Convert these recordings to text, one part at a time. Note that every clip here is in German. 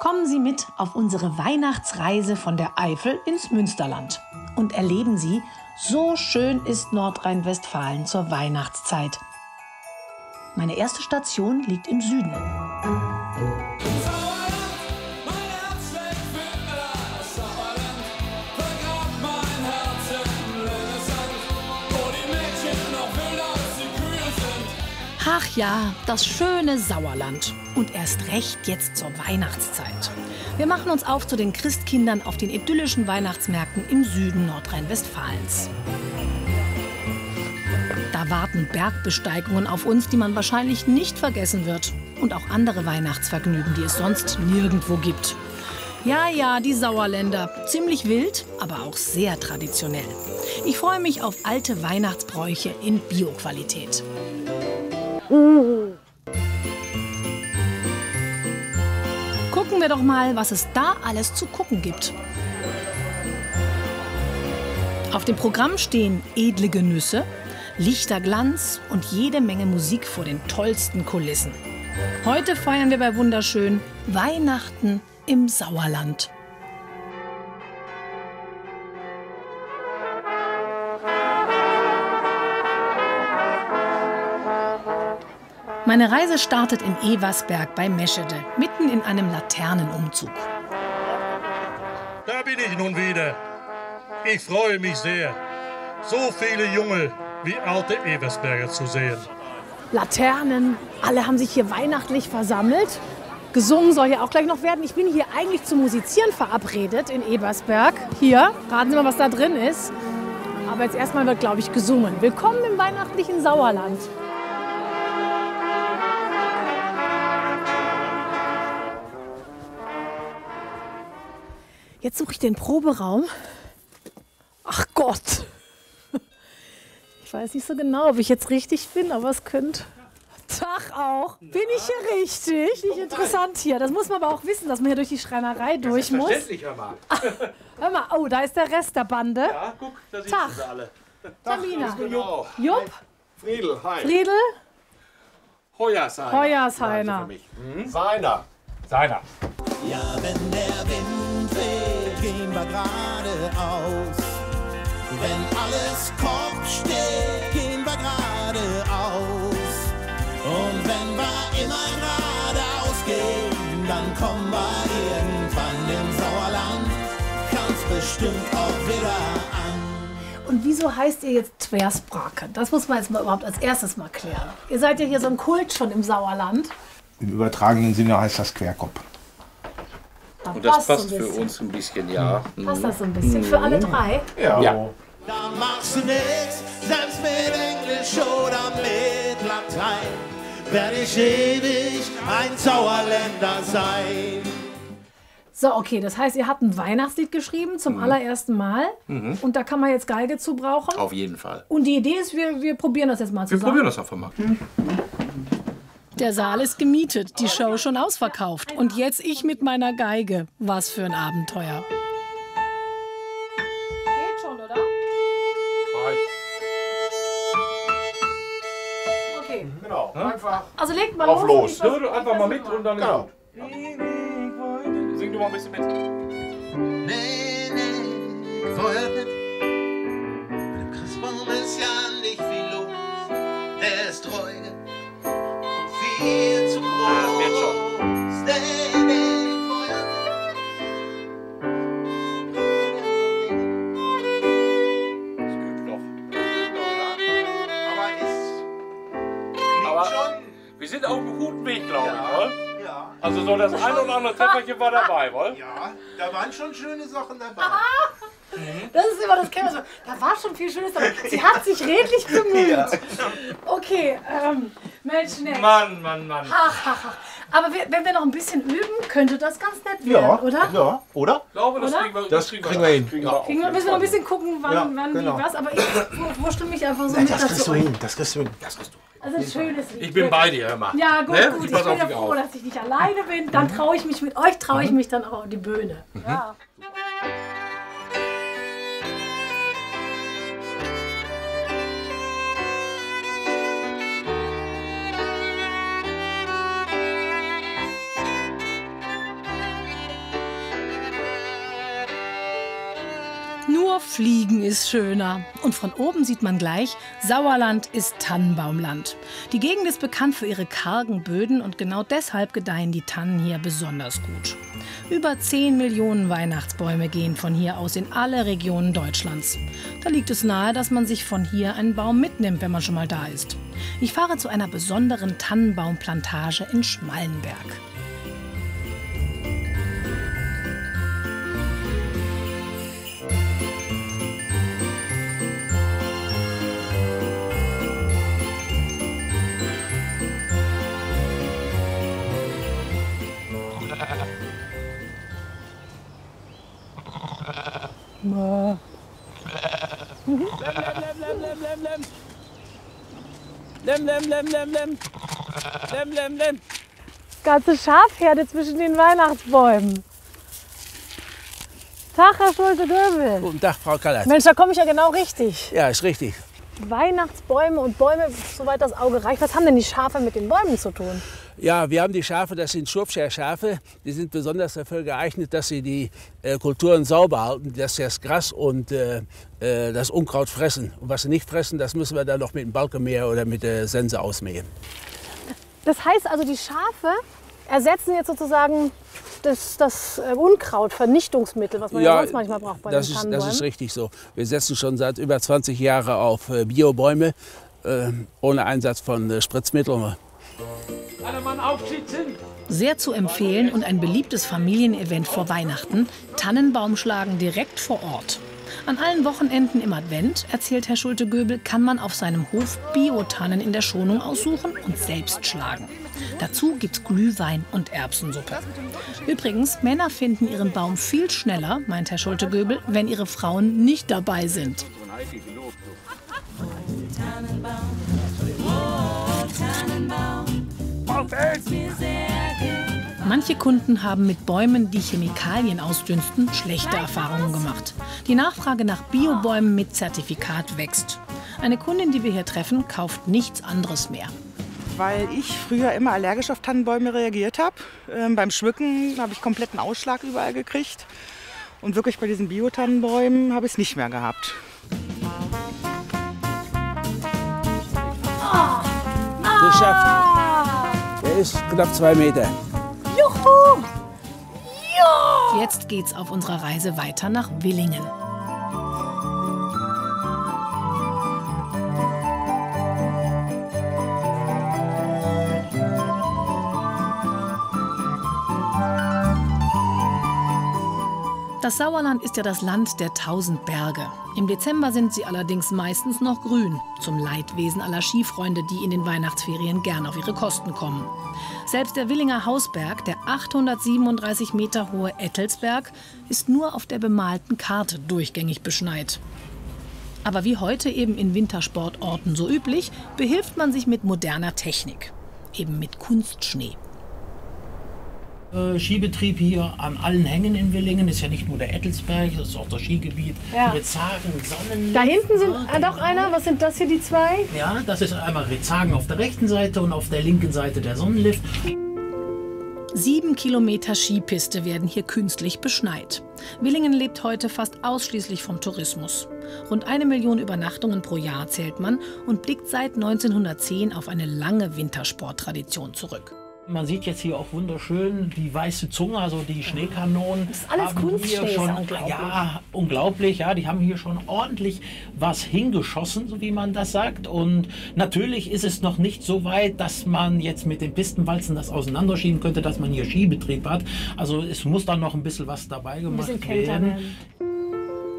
Kommen Sie mit auf unsere Weihnachtsreise von der Eifel ins Münsterland und erleben Sie, so schön ist Nordrhein-Westfalen zur Weihnachtszeit. Meine erste Station liegt im Süden. Ach ja, das schöne Sauerland. Und erst recht jetzt zur Weihnachtszeit. Wir machen uns auf zu den Christkindern auf den idyllischen Weihnachtsmärkten im Süden Nordrhein-Westfalens. Da warten Bergbesteigungen auf uns, die man wahrscheinlich nicht vergessen wird. Und auch andere Weihnachtsvergnügen, die es sonst nirgendwo gibt. Ja, die Sauerländer. Ziemlich wild, aber auch sehr traditionell. Ich freue mich auf alte Weihnachtsbräuche in Bioqualität. Gucken wir doch mal, was es da alles zu gucken gibt. Auf dem Programm stehen edle Genüsse, Lichterglanz und jede Menge Musik vor den tollsten Kulissen. Heute feiern wir bei Wunderschön Weihnachten im Sauerland. Meine Reise startet in Eversberg bei Meschede, mitten in einem Laternenumzug. Da bin ich nun wieder. Ich freue mich sehr, so viele junge wie alte Eversberger zu sehen. Laternen, alle haben sich hier weihnachtlich versammelt. Gesungen soll ja auch gleich noch werden. Ich bin hier eigentlich zum Musizieren verabredet in Eversberg. Hier, raten Sie mal, was da drin ist. Aber jetzt erstmal wird, glaube ich, gesungen. Willkommen im weihnachtlichen Sauerland. Jetzt suche ich den Proberaum. Ach Gott. Ich weiß nicht so genau, ob ich jetzt richtig bin, aber es könnte. Tag auch. Bin ich hier richtig? Nicht interessant hier. Das muss man aber auch wissen, dass man hier durch die Schreinerei durch muss. Selbstverständlich, hör mal. Hör mal, oh, da ist der Rest der Bande. Ja, guck, da sitzen Tag. sie alle. Tamina. Genau. Jupp. Friedel, hi. Friedel. Heuersheiner. Heuersheiner. Seiner. Ja, wenn der Wind weht, gehen wir geradeaus. Wenn alles Kopf steht, gehen wir geradeaus. Und wenn wir immer geradeaus gehen, dann kommen wir irgendwann im Sauerland ganz bestimmt auch wieder an. Und wieso heißt ihr jetzt Tversprake? Das muss man jetzt mal überhaupt als erstes mal klären. Ihr seid ja hier so ein Kult schon im Sauerland. Im übertragenen Sinne heißt das Querkopf. Und das so ein passt für bisschen. uns ein bisschen, ja. Passt das so ein bisschen? Für alle drei? Ja. Da machst du nix, selbst mit Englisch oder mit Latein, werde ich ewig ein Sauerländer sein. So, okay, das heißt, ihr habt ein Weihnachtslied geschrieben zum allerersten Mal. Und da kann man jetzt Geige zu brauchen. Auf jeden Fall. Und die Idee ist, wir probieren das jetzt mal Wir zusammen. probieren das einfach mal. Der Saal ist gemietet, die Show schon ausverkauft. Und jetzt ich mit meiner Geige. Was für ein Abenteuer. Geht schon, oder? Okay. Genau, einfach Also legt mal auf los. Ich versuch Einfach mal mit das und dann Genau. Sing du mal ein bisschen mit. Nee, vorher nicht. Mit dem Christbaum ist ja nicht viel los. Der ist treu und viel zu groß. das wird schon. Nee, vorher Aber wir sind auf einem guten Weg, glaube ich, wohl? Ja, Also so das ein oder andere Trefferchen war dabei, wohl? ja, da waren schon schöne Sachen dabei. Das ist immer das Kämmer so. Da war schon viel Schönes dabei. Sie hat sich redlich bemüht. Okay, Mensch, nett. Mann. Ach. Aber wenn wir noch ein bisschen üben, könnte das ganz nett werden, Ja, oder? ja, oder? Ich glaube, das Oder? kriegen wir, Das kriegen wir hin. auf jeden Müssen wir noch ein Fall. bisschen gucken, wann genau. wie, was. Aber ich wurschtel mich einfach so mit Das kriegst dazu. du hin, das kriegst du hin. Also ein schönes Lied. Ich bin bei dir, hör mal. Ja, gut, Ne? gut. Ich Pass bin auf ja dich froh, auf. dass ich nicht alleine bin. Dann traue ich mich mit euch, traue ich mich dann auch auf die Bühne. Ja. Fliegen ist schöner. Und von oben sieht man gleich, Sauerland ist Tannenbaumland. Die Gegend ist bekannt für ihre kargen Böden und genau deshalb gedeihen die Tannen hier besonders gut. Über 10 Millionen Weihnachtsbäume gehen von hier aus in alle Regionen Deutschlands. Da liegt es nahe, dass man sich von hier einen Baum mitnimmt, wenn man schon mal da ist. Ich fahre zu einer besonderen Tannenbaumplantage in Schmallenberg. Ganze Schafherde zwischen den Weihnachtsbäumen. Tag, Herr Schulte-Göbel. Guten Tag, Frau Kallert. Mensch, da komme ich ja genau richtig. Ja, ist richtig. Weihnachtsbäume und Bäume, soweit das Auge reicht. Was haben denn die Schafe mit den Bäumen zu tun? Ja, wir haben die Schafe, das sind Shropshire-Schafe. Die sind besonders dafür geeignet, dass sie die Kulturen sauber halten, dass sie das Gras und das Unkraut fressen. Und was sie nicht fressen, das müssen wir dann noch mit dem Balkenmäher oder mit der Sense ausmähen. Das heißt also, die Schafe ersetzen jetzt sozusagen das Unkraut-Vernichtungsmittel, was man ja sonst manchmal braucht bei den Tannenbäumen. Das ist richtig so. Wir setzen schon seit über 20 Jahren auf Biobäume ohne Einsatz von Spritzmitteln. Alle Mann aufsitzen! Sehr zu empfehlen und ein beliebtes Familienevent vor Weihnachten, Tannenbaumschlagen direkt vor Ort. An allen Wochenenden im Advent, erzählt Herr Schulte-Göbel, kann man auf seinem Hof Bio-Tannen in der Schonung aussuchen und selbst schlagen. Dazu gibt's Glühwein und Erbsensuppe. Übrigens, Männer finden ihren Baum viel schneller, meint Herr Schulte-Göbel, wenn ihre Frauen nicht dabei sind. Manche Kunden haben mit Bäumen, die Chemikalien ausdünsten, schlechte Erfahrungen gemacht. Die Nachfrage nach Biobäumen mit Zertifikat wächst. Eine Kundin, die wir hier treffen, kauft nichts anderes mehr. Weil ich früher immer allergisch auf Tannenbäume reagiert habe. Beim Schmücken habe ich kompletten Ausschlag überall gekriegt. Und wirklich bei diesen Bio-Tannenbäumen habe ich es nicht mehr gehabt. Geschafft. Der ist knapp 2 Meter. Juhu! Ja! Jetzt geht's auf unserer Reise weiter nach Willingen. Das Sauerland ist ja das Land der 1000 Berge. Im Dezember sind sie allerdings meistens noch grün, zum Leidwesen aller Skifreunde, die in den Weihnachtsferien gern auf ihre Kosten kommen. Selbst der Willinger Hausberg, der 837 Meter hohe Ettelsberg, ist nur auf der bemalten Karte durchgängig beschneit. Aber wie heute eben in Wintersportorten so üblich, behilft man sich mit moderner Technik, eben mit Kunstschnee. Skibetrieb hier an allen Hängen in Willingen, ist ja nicht nur der Ettelsberg, das ist auch das Skigebiet. Ja. Ritzhagen, Sonnenlicht. Da hinten sind doch einer, was sind das hier, die zwei? Ja, das ist einmal Ritzhagen auf der rechten Seite und auf der linken Seite der Sonnenlift. 7 Kilometer Skipiste werden hier künstlich beschneit. Willingen lebt heute fast ausschließlich vom Tourismus. Rund 1 Million Übernachtungen pro Jahr zählt man und blickt seit 1910 auf eine lange Wintersporttradition zurück. Man sieht jetzt hier auch wunderschön die weiße Zunge, also die Schneekanonen. Das ist alles Kunstschnee, schon, unglaublich. Ja, unglaublich. Ja, die haben hier schon ordentlich was hingeschossen, so wie man das sagt. Und natürlich ist es noch nicht so weit, dass man jetzt mit den Pistenwalzen das auseinanderschieben könnte, dass man hier Skibetrieb hat. Also es muss dann noch ein bisschen was dabei gemacht werden.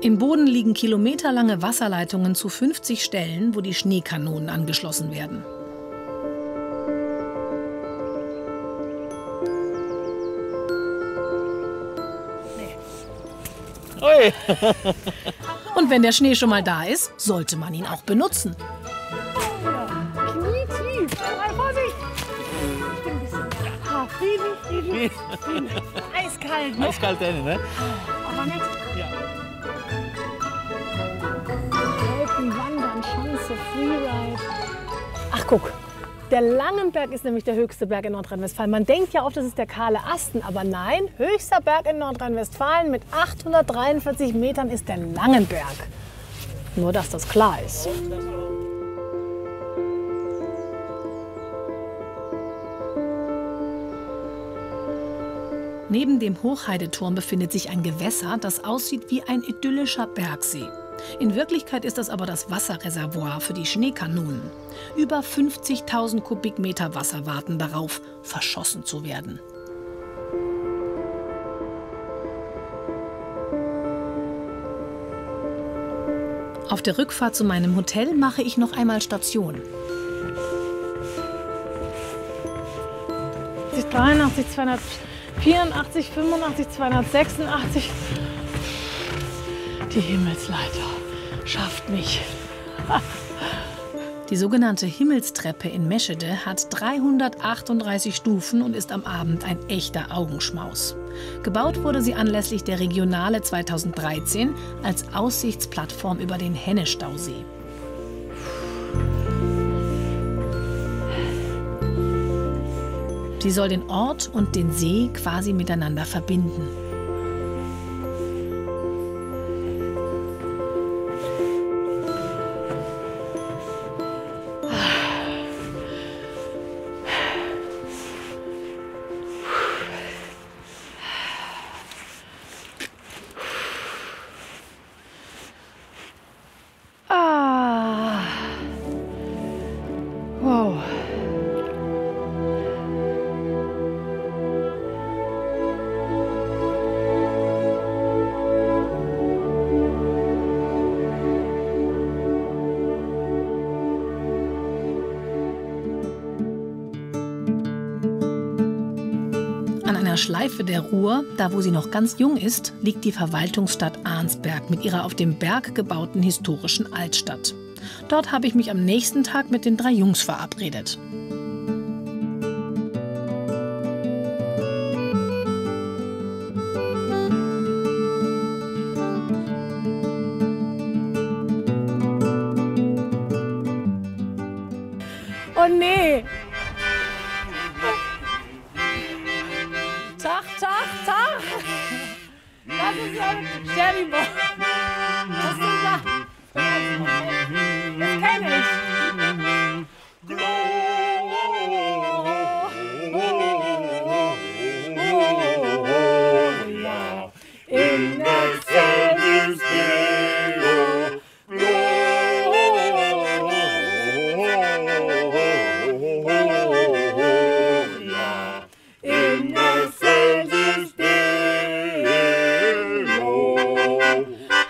Im Boden liegen kilometerlange Wasserleitungen zu 50 Stellen, wo die Schneekanonen angeschlossen werden. Und wenn der Schnee schon mal da ist, sollte man ihn auch benutzen. Knietief. Vorsicht. Ich bin ein bisschen friedlich. Eiskalt, ne? Eiskalt, ne? Aber nett. Ja. Wandern, Schanze, Freeride. Ach, guck. Der Langenberg ist nämlich der höchste Berg in Nordrhein-Westfalen. Man denkt ja oft, das ist der kahle Asten, aber nein, höchster Berg in Nordrhein-Westfalen mit 843 Metern ist der Langenberg. Nur, dass das klar ist. Neben dem Hochheideturm befindet sich ein Gewässer, das aussieht wie ein idyllischer Bergsee. In Wirklichkeit ist das aber das Wasserreservoir für die Schneekanonen. Über 50.000 Kubikmeter Wasser warten darauf, verschossen zu werden. Auf der Rückfahrt zu meinem Hotel mache ich noch einmal Station. 83, 284, 85, 286. Die Himmelsleiter schafft mich. Die sogenannte Himmelstreppe in Meschede hat 338 Stufen und ist am Abend ein echter Augenschmaus. Gebaut wurde sie anlässlich der Regionale 2013 als Aussichtsplattform über den Hennestausee. Sie soll den Ort und den See quasi miteinander verbinden. Wow. An einer Schleife der Ruhr, da wo sie noch ganz jung ist, liegt die Verwaltungsstadt Arnsberg mit ihrer auf dem Berg gebauten historischen Altstadt. Dort habe ich mich am nächsten Tag mit den 3 Jungs verabredet. Oh nee! Tag, Tag, Tag! Das ist ja Sternibo. Was ist denn da? Das kenn ich. Gloria in excelsis Deo. Gloria in excelsis Deo.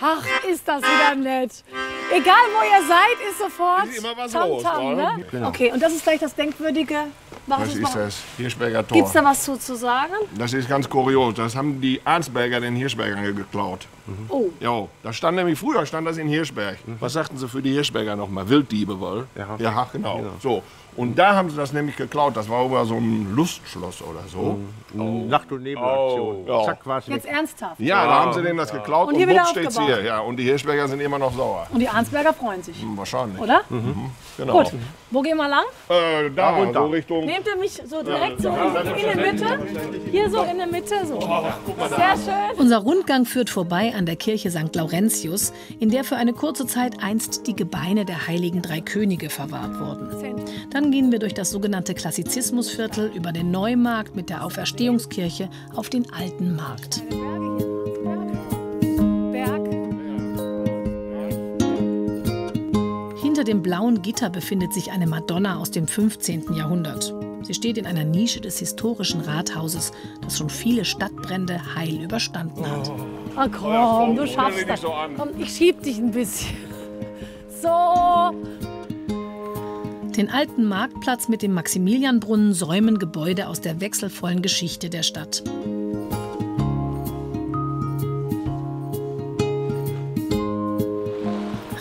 Ach, ist das wieder nett. Egal wo ihr seid, ist sofort Ist immer was Tamtam, los, oder? ne? Genau. Okay, und das ist gleich das denkwürdige. Was ist das? Hirschberger Tor. Gibt es da was zu sagen? Das ist ganz kurios. Das haben die Arnsberger den Hirschbergern geklaut. Oh. Ja, das stand nämlich früher stand das in Hirschberg. Was sagten sie für die Hirschberger nochmal? Wilddiebe wohl? Ja, genau. So. Und da haben sie das nämlich geklaut. Das war über so ein Lustschloss oder so. Nacht- und Nebelaktion. Ja. Zack, war's Jetzt weg. ernsthaft? Ja, da haben sie denen das geklaut Und und, hier wieder bupp steht's aufgebaut. hier. Ja, und die Hirschberger sind immer noch sauer. Und die Arnsberger freuen sich. Wahrscheinlich. Oder? Genau. Gut. Wo gehen wir lang? Da runter. So Richtung. Nehmt ihr mich so direkt so in der Mitte? Hier so in der Mitte? So. Sehr schön. Unser Rundgang führt vorbei an der Kirche St. Laurentius, in der für eine kurze Zeit einst die Gebeine der heiligen 3 Könige verwahrt wurden. Dann gehen wir durch das sogenannte Klassizismusviertel über den Neumarkt mit der Auferstehungskirche auf den Alten Markt. Hinter dem blauen Gitter befindet sich eine Madonna aus dem 15. Jahrhundert. Sie steht in einer Nische des historischen Rathauses, das schon viele Stadtbrände heil überstanden hat. Ah, komm, du schaffst das. Komm, ich schieb dich ein bisschen. So. Den alten Marktplatz mit dem Maximilianbrunnen säumen Gebäude aus der wechselvollen Geschichte der Stadt.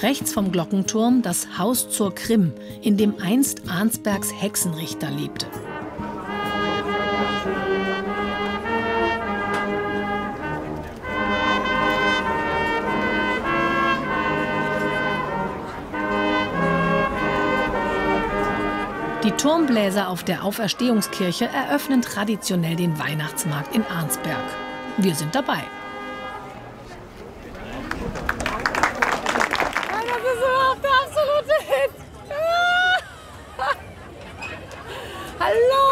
Rechts vom Glockenturm das Haus zur Krim, in dem einst Arnsbergs Hexenrichter lebte. Die Turmbläser auf der Auferstehungskirche eröffnen traditionell den Weihnachtsmarkt in Arnsberg. Wir sind dabei. Das ist überhaupt der absolute Hit. Hallo!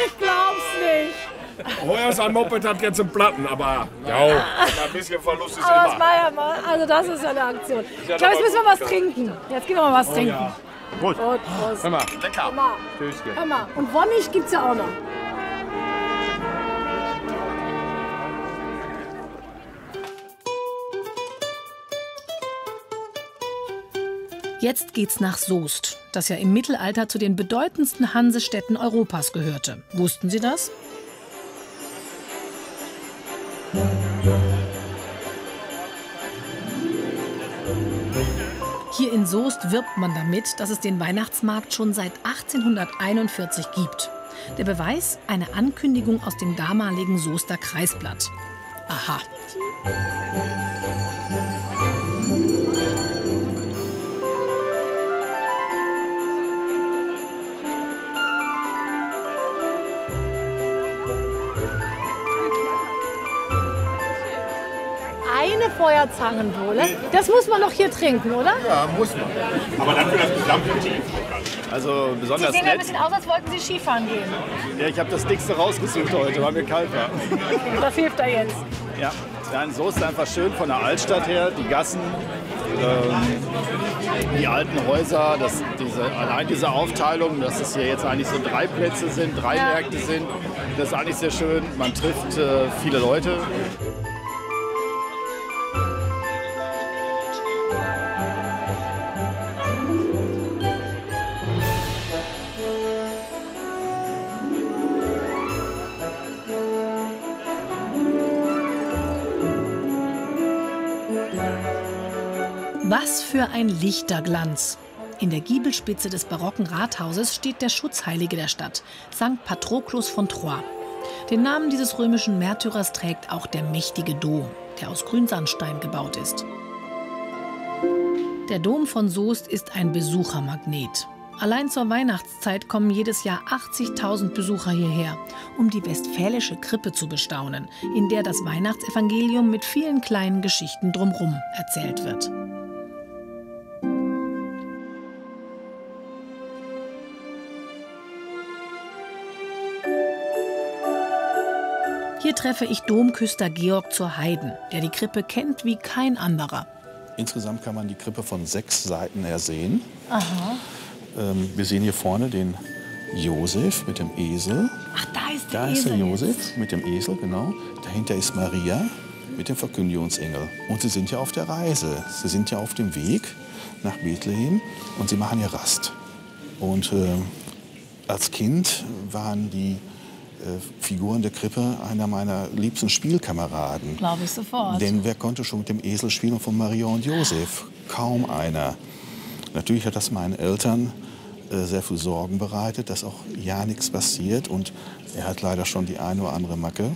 Ich glaub's nicht. Heuer sein Moped hat jetzt einen Platten, aber ja, ein bisschen Verlust ist Aber das immer. war ja mal, also das ist ja eine Aktion. Ich glaube, jetzt müssen wir was trinken. Jetzt gehen wir mal was trinken. Ja. Gut, Prost. Hör mal. Lecker. Hör mal. Tschüsschen. Hör mal. Und Wonnig gibt's ja auch noch. Jetzt geht's nach Soest, das ja im Mittelalter zu den bedeutendsten Hansestädten Europas gehörte. Wussten Sie das? Hier in Soest wirbt man damit, dass es den Weihnachtsmarkt schon seit 1841 gibt. Der Beweis? Eine Ankündigung aus dem damaligen Soester Kreisblatt. Aha. Eine Feuerzangenbowle. Das muss man noch hier trinken, oder? Ja, muss man. Aber dann für das gesamte Team. Also Sie besonders sehen ja ein nett. bisschen aus, als wollten Sie Skifahren gehen. Ja, ich habe das Dickste rausgesucht heute, weil mir kalt war. Das hilft da jetzt. Ja, in Soest ist einfach schön von der Altstadt her, die Gassen, die alten Häuser, allein diese Aufteilung, dass es hier jetzt eigentlich so 3 Plätze sind, 3 Märkte sind, das ist eigentlich sehr schön. Man trifft viele Leute. Was für ein Lichterglanz! In der Giebelspitze des barocken Rathauses steht der Schutzheilige der Stadt, St. Patroklos von Troyes. Den Namen dieses römischen Märtyrers trägt auch der mächtige Dom, der aus Grünsandstein gebaut ist. Der Dom von Soest ist ein Besuchermagnet. Allein zur Weihnachtszeit kommen jedes Jahr 80.000 Besucher hierher, um die westfälische Krippe zu bestaunen, in der das Weihnachtsevangelium mit vielen kleinen Geschichten drumherum erzählt wird. Hier treffe ich Domküster Georg zur Heiden, der die Krippe kennt wie kein anderer. Insgesamt kann man die Krippe von 6 Seiten her sehen. Aha. Wir sehen hier vorne den Josef mit dem Esel. Ach, da ist der Da Esel ist der jetzt. Josef mit dem Esel, genau. Dahinter ist Maria mit dem Verkündigungsengel. Und sie sind ja auf der Reise. Sie sind ja auf dem Weg nach Bethlehem und sie machen hier Rast. Und als Kind waren die Figuren der Krippe einer meiner liebsten Spielkameraden. Glaube ich sofort. Denn wer konnte schon mit dem Esel spielen von Maria und Josef? Kaum einer. Natürlich hat das meinen Eltern sehr viel Sorgen bereitet, dass auch ja nichts passiert. Und er hat leider schon die eine oder andere Macke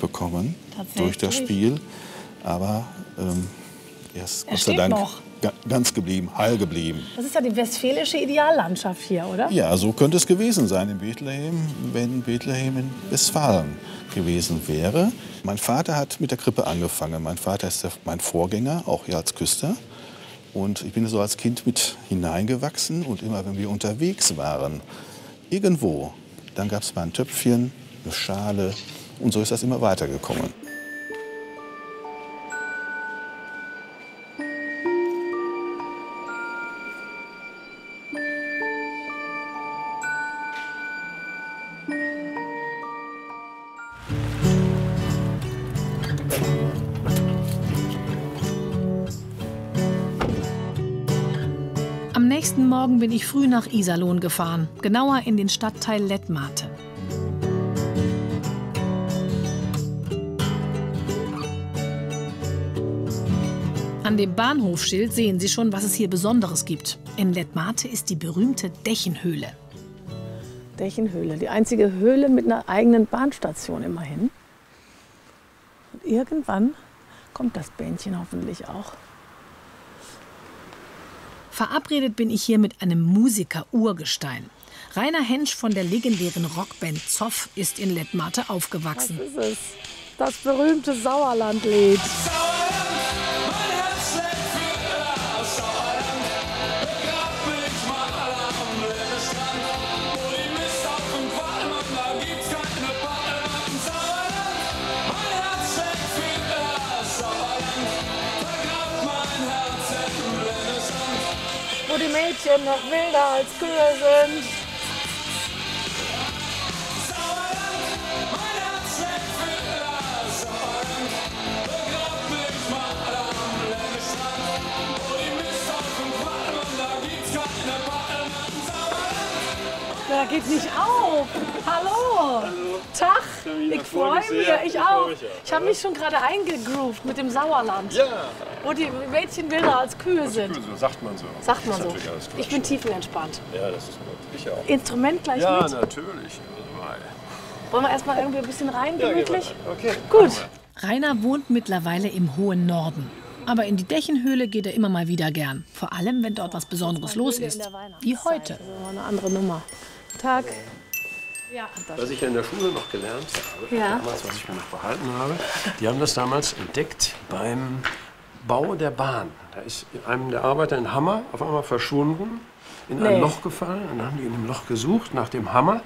bekommen durch das Spiel. Aber er ist Gott sei Dank noch. Ganz geblieben, heil geblieben. Das ist ja die westfälische Ideallandschaft hier, oder? Ja, so könnte es gewesen sein in Bethlehem, wenn Bethlehem in Westfalen gewesen wäre. Mein Vater hat mit der Krippe angefangen. Mein Vater ist mein Vorgänger, auch hier als Küster. Und ich bin so als Kind mit hineingewachsen. Und immer, wenn wir unterwegs waren, irgendwo, dann gab es mal ein Töpfchen, eine Schale. Und so ist das immer weitergekommen. Am nächsten Morgen bin ich früh nach Iserlohn gefahren, genauer in den Stadtteil Lettmate. An dem Bahnhofschild sehen Sie schon, was es hier Besonderes gibt. In Lettmate ist die berühmte Dächenhöhle. Dächenhöhle, die einzige Höhle mit einer eigenen Bahnstation immerhin. Und irgendwann Kommt das Bändchen hoffentlich auch. Verabredet bin ich hier mit einem Musiker-Urgestein. Rainer Hensch von der legendären Rockband Zoff ist in Lettmate aufgewachsen. Das ist es. Das berühmte Sauerlandlied. Wo die Mädchen noch wilder als Kühe sind. Da geht nicht auf. Hallo. Tag. Ich freue mich. Ich auch. Ich habe mich schon gerade eingegroovt mit dem Sauerland. Ja. Wo die Mädchen wilder als Kühe sind. So, sagt man so. Sagt man so. Ich bin tiefenentspannt. Ja, das ist gut. Ich auch. Instrument gleich ja, mit? Ja, natürlich. Wollen wir erstmal irgendwie ein bisschen rein, gemütlich? Ja, okay. Gut. Rainer wohnt mittlerweile im hohen Norden. Aber in die Dächenhöhle geht er immer mal wieder gern. Vor allem, wenn dort was Besonderes los ist. Wie heute. Das ist eine andere Nummer. Tag. Ja. Was ich ja in der Schule noch gelernt habe, damals, was ich mir noch behalten habe, die haben das damals entdeckt beim Bau der Bahn. Da ist einem der Arbeiter ein Hammer auf einmal verschwunden, in ein Loch gefallen. Dann haben die in dem Loch gesucht nach dem Hammer.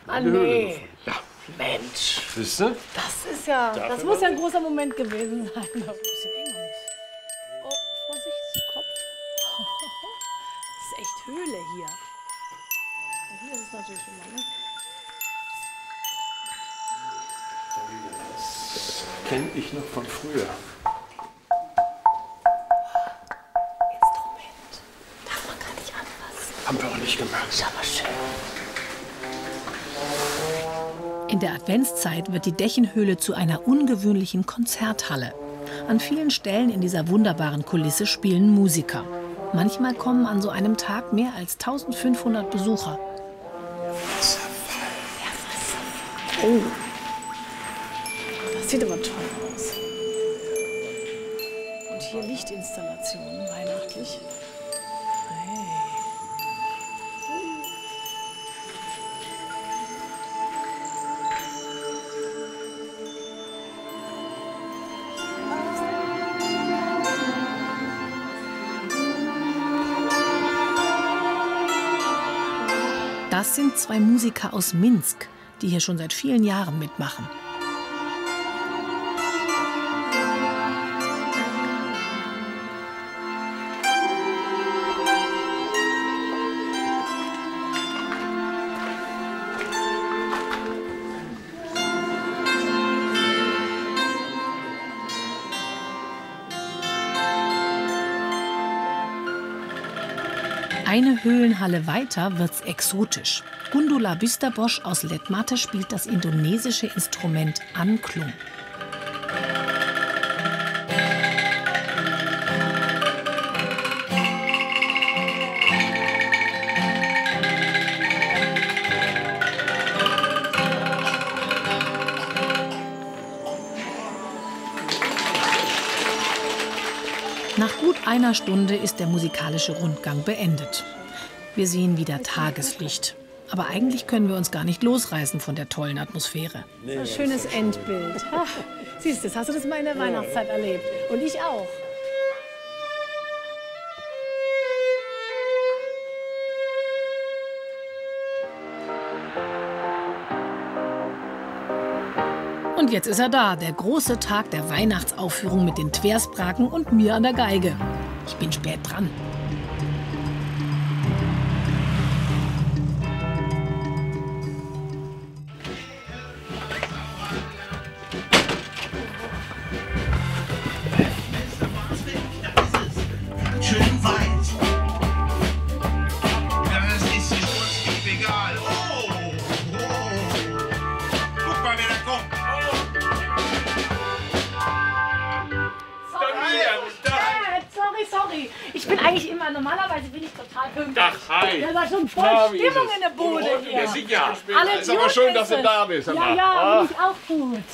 Ah, nee. Ja. Mensch. Siehst du? Das ist ja, das muss ja ein großer Moment gewesen sein. Ein bisschen eng. Oh, Vorsicht, Kopf. Das ist echt Höhle hier. Und hier ist es natürlich schon mal, ne? Das kenne ich noch von früher. Instrument. Darf man gar nicht anfassen. Haben wir auch nicht gemacht. Schau mal schön. In der Adventszeit wird die Dächenhöhle zu einer ungewöhnlichen Konzerthalle. An vielen Stellen in dieser wunderbaren Kulisse spielen Musiker. Manchmal kommen an so einem Tag mehr als 1500 Besucher. Oh. Das sieht aber toll aus. Und hier Lichtinstallationen, weihnachtlich. Das sind zwei Musiker aus Minsk, die hier schon seit vielen Jahren mitmachen. Eine Höhlenhalle weiter wird's exotisch. Gundula Bisterbosch aus Lettmate spielt das indonesische Instrument Angklung. Nach gut einer Stunde ist der musikalische Rundgang beendet. Wir sehen wieder Tageslicht. Aber eigentlich können wir uns gar nicht losreißen von der tollen Atmosphäre. Ein schönes Endbild. Ha, siehst du, hast du das mal in der Weihnachtszeit erlebt? Und ich auch. Und jetzt ist er da, der große Tag der Weihnachtsaufführung mit den Tversbraken und mir an der Geige. Ich bin spät dran. Sorry. Ich bin eigentlich immer, normalerweise bin ich total pünktlich. Ach, hi. Da war schon voll Na, Stimmung in der Bude hier. Ja, sicher. Alle ist aber schön, dass du da bist. Ja, bin ich auch gut.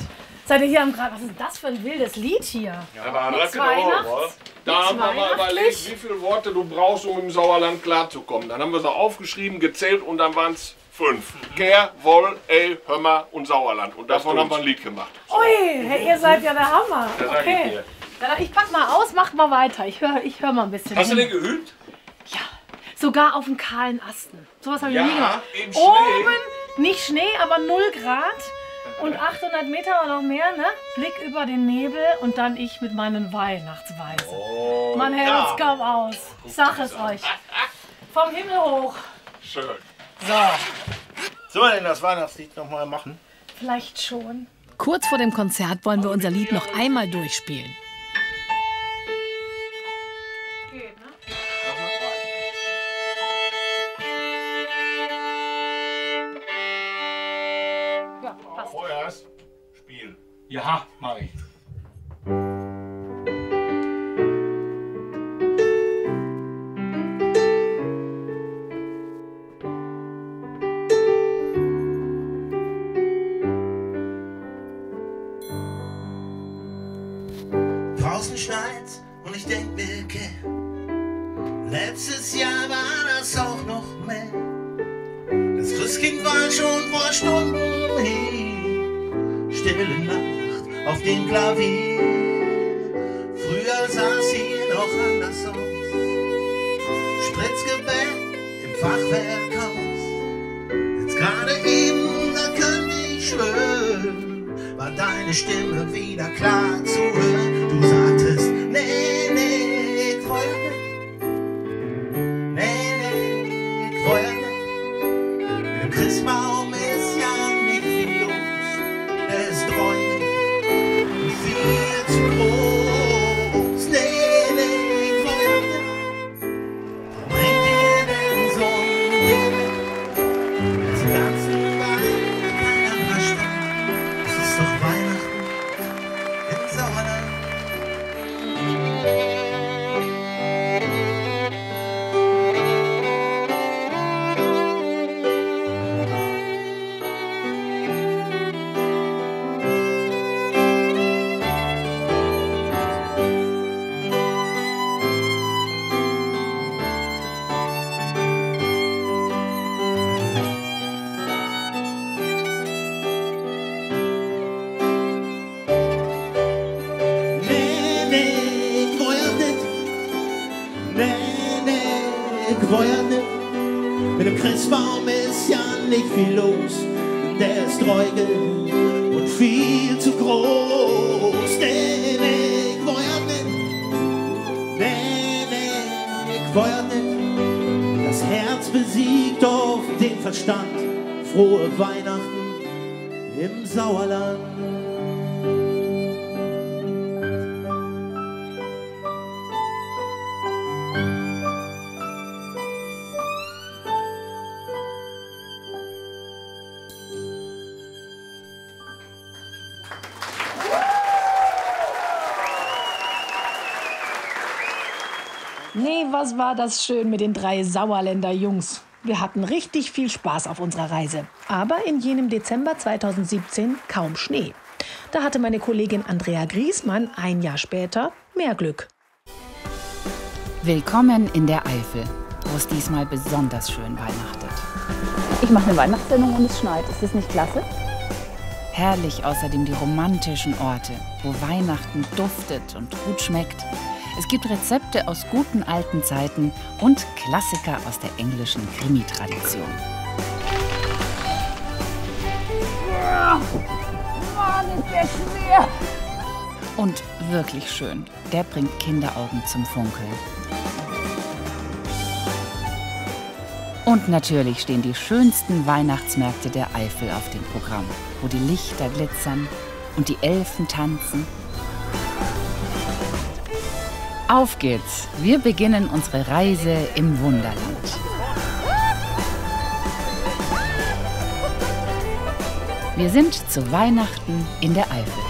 Seid ihr hier am Grad? Was ist das für ein wildes Lied hier? Ja, aber Nichts Weihnachts. da haben wir mal weihnachtlich. überlegt, wie viele Worte du brauchst, um im Sauerland klarzukommen. Dann haben wir sie aufgeschrieben, gezählt und dann waren es 5. Kehr, Woll, hör mal und Sauerland. Und davon haben wir ein Lied gemacht. Ui, hey, ihr seid ja der Hammer. Ja, sag ich Okay. dir. Ja, ich pack mal aus, macht mal weiter. Ich hör mal ein bisschen. Hast du hin. denn geübt? Sogar auf dem kahlen Asten. Sowas habe ich Ja, noch nie gemacht. im Schnee. Oben, nicht Schnee, aber 0 Grad und 800 Meter oder noch mehr, ne? Blick über den Nebel und dann ich mit meinen Weihnachtsweisen. Oh, Mein Herz kam aus. Ich sag es euch. Vom Himmel hoch. Schön. So, Sollen wir denn das Weihnachtslied noch mal machen? vielleicht schon. Kurz vor dem Konzert wollen wir unser Lied noch einmal durchspielen. Geht, ne? Ja, passt. Vorerst Spiel. Ja, mach ich. Draußen schneit's und ich denk mir, okay, letztes Jahr war das auch noch mehr. Das Christkind war schon vor Stunden hier. Stille Nacht auf dem Klavier. Früher sah sie noch anders aus. Spritzgebäck im Fachwerkhaus. Jetzt gerade eben, da könnte ich schwören, war deine Stimme wieder klar zu hören. Du sagtest, nee, nee, ich wollte nicht. Nee, nee, ich wollte nicht. Mit dem Christbaum ist ja nicht viel los. Der ist treu und viel zu groß. Nee, nee, ich wollte nicht. Bringt dir denn so ein Ding? Das ganze Wein keiner Verstand. Es ist doch Weihnachten im Sauerland. Nee, nee, ich wollte nicht. Nee, nee, ich wollte nicht. Mit dem Christbaum ist ja nicht viel los. Der ist treuge und viel zu groß. Nee, nee, ich wollte nicht. Nee, nee, ich wollte nicht. Das Herz besiegt oft den Verstand. Frohe Weihnachten im Sauerland. Nee, was war das schön mit den 3 Sauerländer Jungs. Wir hatten richtig viel Spaß auf unserer Reise. Aber in jenem Dezember 2017 kaum Schnee. Da hatte meine Kollegin Andrea Griesmann ein Jahr später mehr Glück. Willkommen in der Eifel, wo es diesmal besonders schön weihnachtet. Ich mache eine Weihnachtssendung und es schneit. Ist das nicht klasse? Herrlich außerdem die romantischen Orte, wo Weihnachten duftet und gut schmeckt. Es gibt Rezepte aus guten alten Zeiten und Klassiker aus der englischen Krimi-Tradition. Mann, ist der schwer. Und wirklich schön, der bringt Kinderaugen zum Funkeln. Und natürlich stehen die schönsten Weihnachtsmärkte der Eifel auf dem Programm, wo die Lichter glitzern und die Elfen tanzen. Auf geht's! Wir beginnen unsere Reise im Wunderland. Wir sind zu Weihnachten in der Eifel.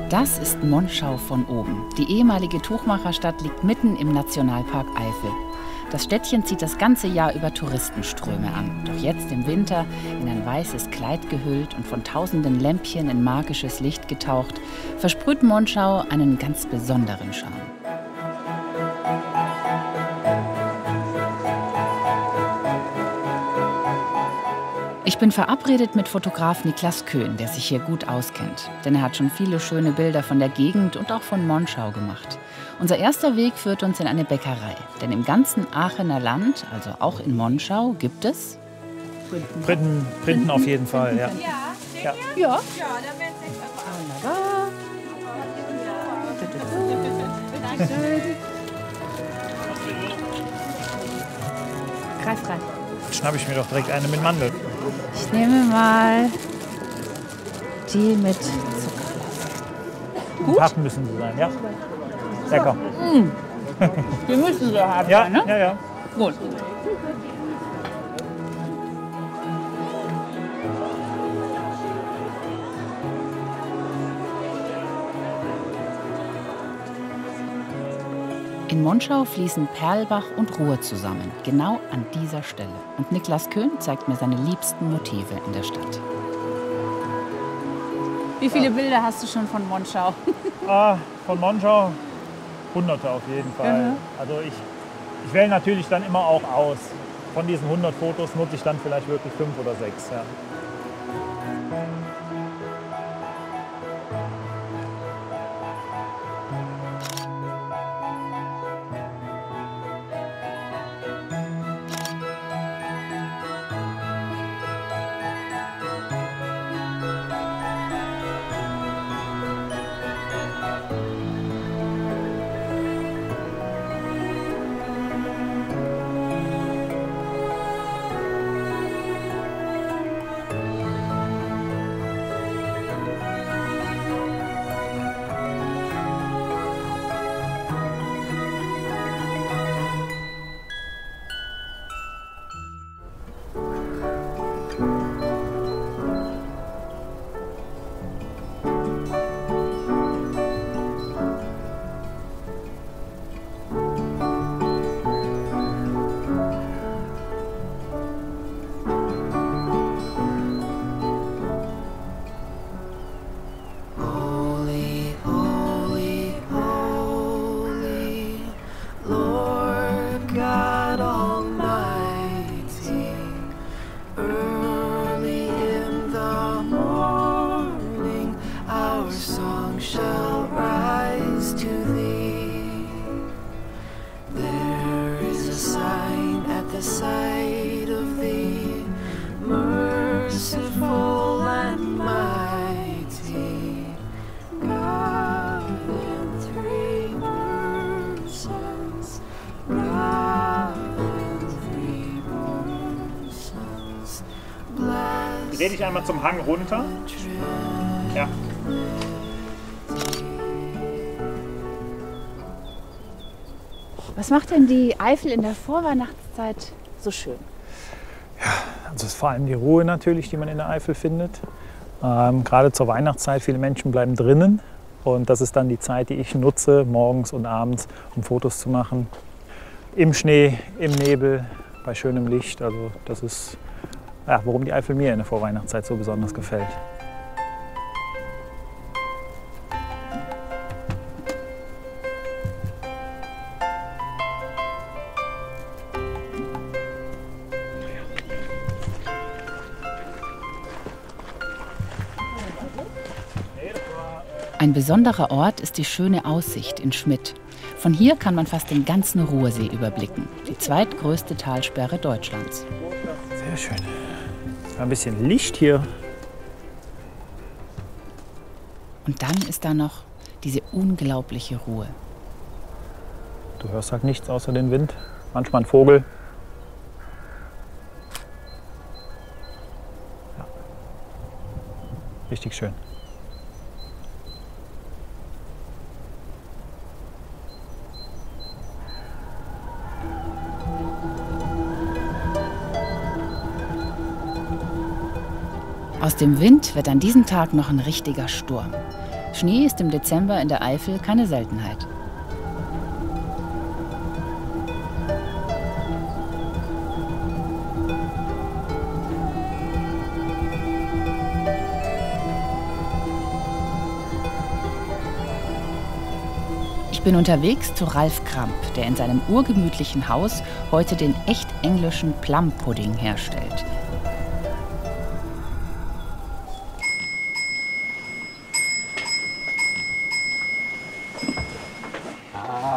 Das ist Monschau von oben. Die ehemalige Tuchmacherstadt liegt mitten im Nationalpark Eifel. Das Städtchen zieht das ganze Jahr über Touristenströme an. Doch jetzt im Winter, in ein weißes Kleid gehüllt und von tausenden Lämpchen in magisches Licht getaucht, versprüht Monschau einen ganz besonderen Charme. Ich bin verabredet mit Fotograf Niklas Köhn, der sich hier gut auskennt. Denn er hat schon viele schöne Bilder von der Gegend und auch von Monschau gemacht. Unser erster Weg führt uns in eine Bäckerei. Denn im ganzen Aachener Land, also auch in Monschau, gibt es... Printen auf jeden Fall, ja. Ja. Ja. Greif rein. Jetzt schnappe ich mir doch direkt eine mit Mandel. Ich nehme mal die mit Zucker. Gut? Hart müssen sie sein, ja. Lecker. Die müssen so hart ja, sein, ne? Ja, ja. Gut. In Monschau fließen Perlbach und Ruhr zusammen, genau an dieser Stelle. Und Niklas Köhn zeigt mir seine liebsten Motive in der Stadt. Wie viele Bilder hast du schon von Monschau? Von Monschau Hunderte auf jeden Fall. Mhm. Also ich wähle natürlich dann immer auch aus. Von diesen 100 Fotos nutze ich dann vielleicht wirklich 5 oder 6. Ja. Dreh dich einmal zum Hang runter. Ja. Was macht denn die Eifel in der Vorweihnachtszeit so schön? Also es ist vor allem die Ruhe natürlich, die man in der Eifel findet. Gerade zur Weihnachtszeit, viele Menschen bleiben drinnen. Und das ist dann die Zeit, die ich nutze, morgens und abends, um Fotos zu machen. Im Schnee, im Nebel, bei schönem Licht. Also das ist, ja, warum die Eifel mir in der Vorweihnachtszeit so besonders gefällt. Ein besonderer Ort ist die schöne Aussicht in Schmidt. Von hier kann man fast den ganzen Ruhrsee überblicken, die zweitgrößte Talsperre Deutschlands. Sehr schön. Ein bisschen Licht hier. Und dann ist da noch diese unglaubliche Ruhe. Du hörst halt nichts außer den Wind, manchmal ein Vogel. Ja. Richtig schön. Aus dem Wind wird an diesem Tag noch ein richtiger Sturm. Schnee ist im Dezember in der Eifel keine Seltenheit. Ich bin unterwegs zu Ralf Kramp, der in seinem urgemütlichen Haus heute den echt englischen Plum-Pudding herstellt.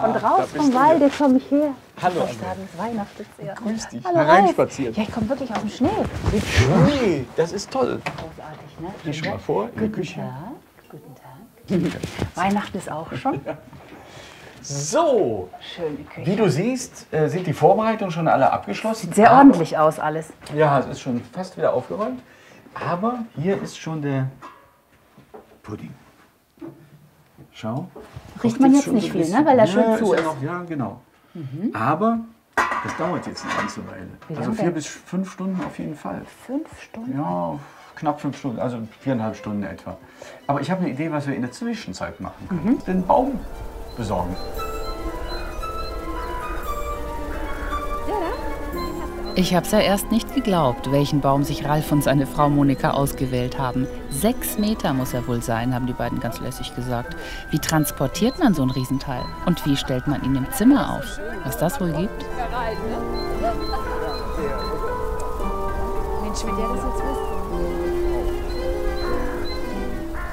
Von draußen vom Walde komme ich her. Hallo, Ich sagen, es weihnachtet sehr. Grüß dich. Hallo, Hereinspazieren. Ja, ich komme wirklich aus dem Schnee. Mit Schnee, das ist toll. Großartig, ne? Geh schon mal vor in die Guten Küche. Tag. Guten Tag. Weihnachten ist auch schon. So, Schöne Küche. wie du siehst, sind die Vorbereitungen schon alle abgeschlossen. Sieht sehr ordentlich aus alles. Ja, es ist schon fast wieder aufgeräumt. Aber hier ist schon der Pudding. Schau. Riecht man jetzt nicht viel, ne? Weil er schön zu ja ist. noch, ja, genau. Aber das dauert jetzt eine ganze Weile. Wie Also lange 4 denn? bis 5 Stunden auf jeden Fall. 5 Stunden? Ja, knapp 5 Stunden, also 4,5 Stunden etwa. Aber ich habe eine Idee, was wir in der Zwischenzeit machen können. Den Baum besorgen. Ich hab's ja erst nicht geglaubt, welchen Baum sich Ralf und seine Frau Monika ausgewählt haben. 6 Meter muss er wohl sein, haben die beiden ganz lässig gesagt. Wie transportiert man so ein Riesenteil? Und wie stellt man ihn im Zimmer auf? Was das wohl gibt? Mensch, wenn der das jetzt wüsste.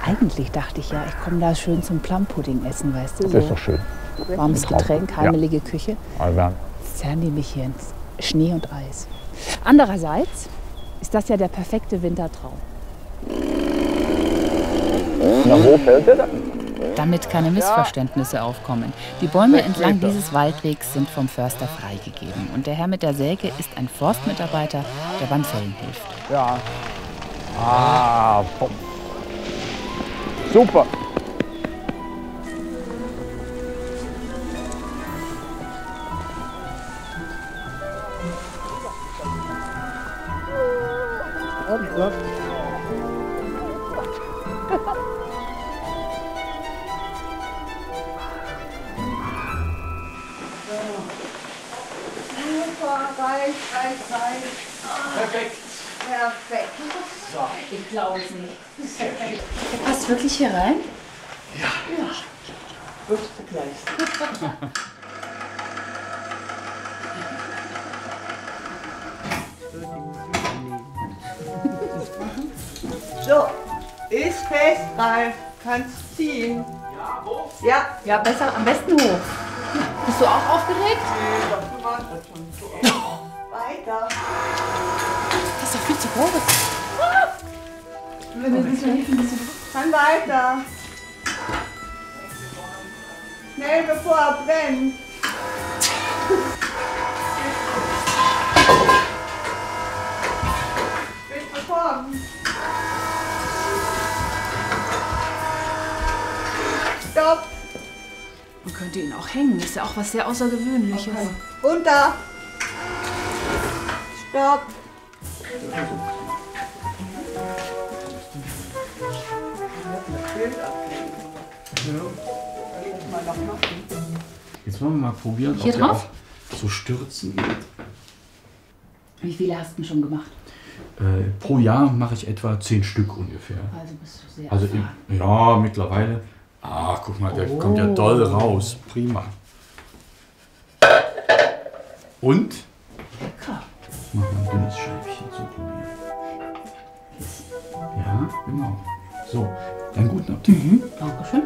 Eigentlich dachte ich ja, ich komme da schön zum Plum-Pudding essen, weißt du? So Das ist doch schön. warmes Getränk, heimelige Ja. Küche. Albern. Jetzt zerren die mich hier ins Schnee und Eis. Andererseits ist das ja der perfekte Wintertraum. Na, wo fällt der dann? Damit keine Missverständnisse aufkommen. Die Bäume entlang dieses Waldwegs sind vom Förster freigegeben. Und der Herr mit der Säge ist ein Forstmitarbeiter, der beim Fällen hilft. Ja. Ah, bumm. Super. Perfekt. Perfekt. So. Ich glaube es nicht. Der passt wirklich hier rein? Ja. Gut, gleich. So, ist fest, Ralf. Kannst ziehen. Ja, wo? Ja. Ja, besser, am besten hoch. Bist du auch aufgeregt? Nee, doch, du machst das schon. So. Weiter. Das ist doch viel zu groß. Dann weiter. Schnell, bevor er brennt. Bitte komm. Stopp. Man könnte ihn auch hängen. Ist ja auch was sehr Außergewöhnliches. Runter. Stopp. Jetzt wollen wir mal probieren, Hier ob der drauf? auch so stürzen geht. Wie viele hast du denn schon gemacht? Pro Jahr mache ich etwa 10 Stück ungefähr. Also bist du sehr Also erfahren. ja, mittlerweile. Ah, guck mal, der kommt ja doll raus. Prima. Und? Lecker. Ich mache mal ein dünnes Scheibchen zum Probieren. Ja, genau. So, dann guten Appetit. Dankeschön.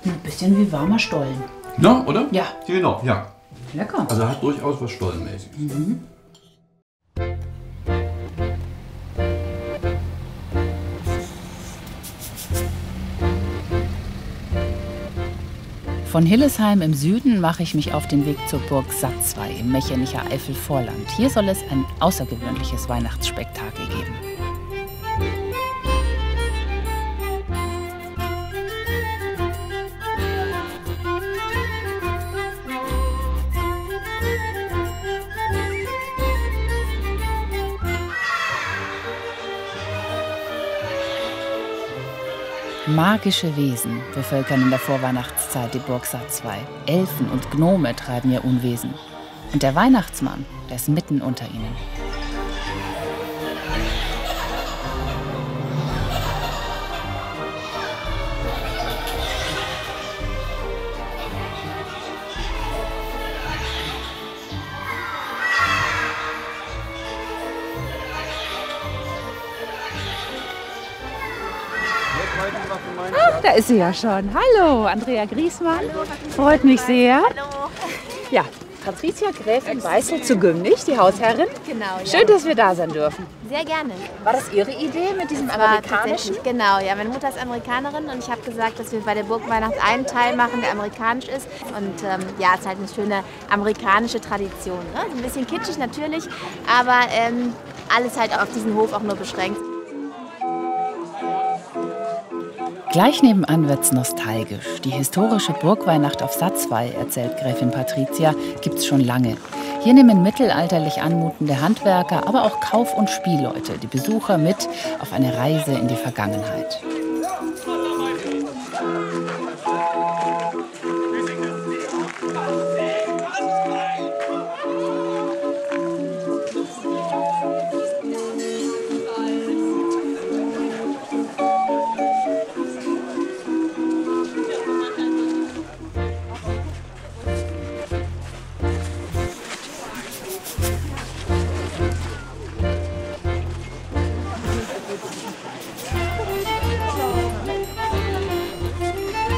Ein bisschen wie warmer Stollen. Ja, oder? Ja. Genau, ja. Lecker. Also hat durchaus was Stollenmäßiges. Mhm. Von Hillesheim im Süden mache ich mich auf den Weg zur Burg Satzwey im Mechernich Eifelvorland. Hier soll es ein außergewöhnliches Weihnachtsspektakel geben. Magische Wesen bevölkern in der Vorweihnachtszeit die Burg Satzwey. Elfen und Gnome treiben ihr Unwesen. Und der Weihnachtsmann, der ist mitten unter ihnen. Ach, da ist sie ja schon. Hallo, Andrea Griesmann. Freut mich sehr. Hallo. Ja, Patricia Gräfin Weißel zu Gümnich, die Hausherrin. Genau, ja. Schön, dass wir da sein dürfen. Sehr gerne. War das Ihre Idee mit diesem amerikanischen? Genau, ja. Meine Mutter ist Amerikanerin und ich habe gesagt, dass wir bei der Burgweihnacht einen Teil machen, der amerikanisch ist. Und ja, es ist halt eine schöne amerikanische Tradition. Ne? Ein bisschen kitschig natürlich, aber alles halt auf diesen Hof auch nur beschränkt. Gleich nebenan wird's nostalgisch. Die historische Burgweihnacht auf Satzwey, erzählt Gräfin Patricia, gibt's schon lange. Hier nehmen mittelalterlich anmutende Handwerker, aber auch Kauf- und Spielleute die Besucher mit auf eine Reise in die Vergangenheit.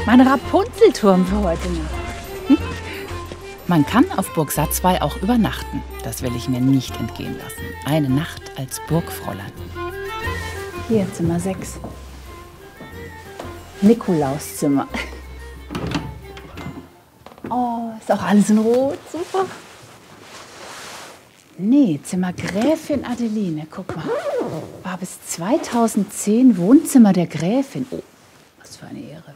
Mein Rapunzelturm für heute Nacht. Man kann auf Burg Satzwey auch übernachten. Das will ich mir nicht entgehen lassen. Eine Nacht als Burgfräulein. Hier, Zimmer 6. Nikolauszimmer. Oh, ist auch alles in Rot. Super. Nee, Zimmer Gräfin Adeline. Guck mal. War bis 2010 Wohnzimmer der Gräfin. Oh, was für eine Ehre.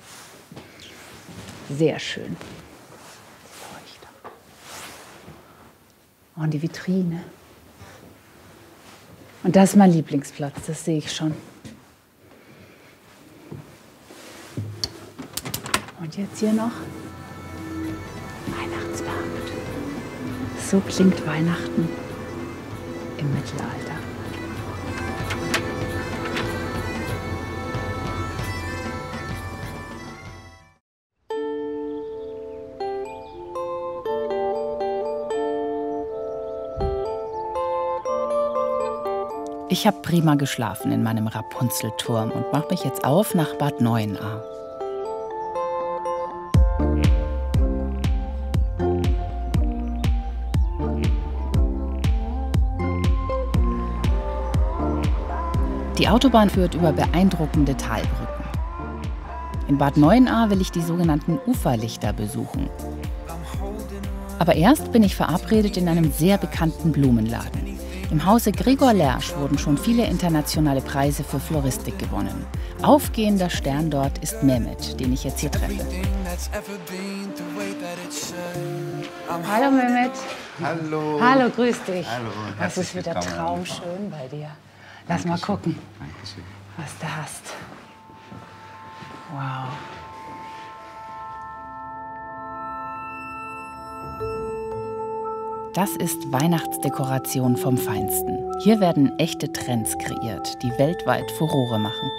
Sehr schön. Oh, und die Vitrine. Und das ist mein Lieblingsplatz, das sehe ich schon. Und jetzt hier noch Weihnachtsmarkt. So klingt Weihnachten im Mittelalter. Ich habe prima geschlafen in meinem Rapunzelturm und mache mich jetzt auf nach Bad Neuenahr. Die Autobahn führt über beeindruckende Talbrücken. In Bad Neuenahr will ich die sogenannten Uferlichter besuchen. Aber erst bin ich verabredet in einem sehr bekannten Blumenladen. Im Hause Gregor Lersch wurden schon viele internationale Preise für Floristik gewonnen. Aufgehender Stern dort ist Mehmet, den ich jetzt hier treffe. Hallo Mehmet. Hallo. Hallo, grüß dich. Hallo. Das ist wieder traumschön bei dir. Lass mal gucken, was du hast. Wow. Das ist Weihnachtsdekoration vom Feinsten. Hier werden echte Trends kreiert, die weltweit Furore machen.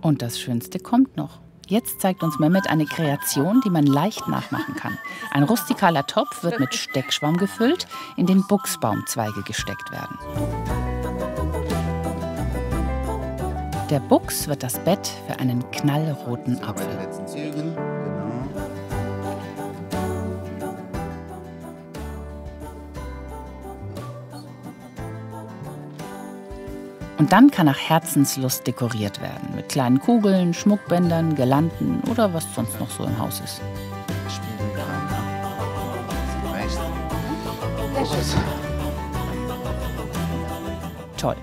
Und das Schönste kommt noch. Jetzt zeigt uns Mehmet eine Kreation, die man leicht nachmachen kann. Ein rustikaler Topf wird mit Steckschwamm gefüllt, in den Buchsbaumzweige gesteckt werden. Der Buchs wird das Bett für einen knallroten Apfel. Und dann kann nach Herzenslust dekoriert werden. Mit kleinen Kugeln, Schmuckbändern, Girlanden oder was sonst noch so im Haus ist. Toll.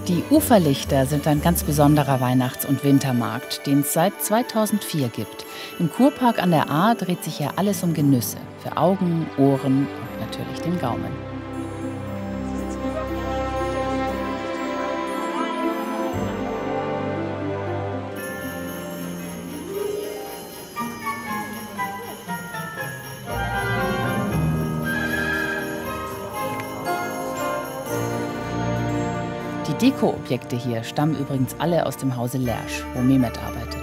Die Uferlichter sind ein ganz besonderer Weihnachts- und Wintermarkt, den es seit 2004 gibt. Im Kurpark an der Ahr dreht sich ja alles um Genüsse. Für Augen, Ohren und natürlich den Gaumen. Deko-Objekte hier stammen übrigens alle aus dem Hause Lersch, wo Mehmet arbeitet.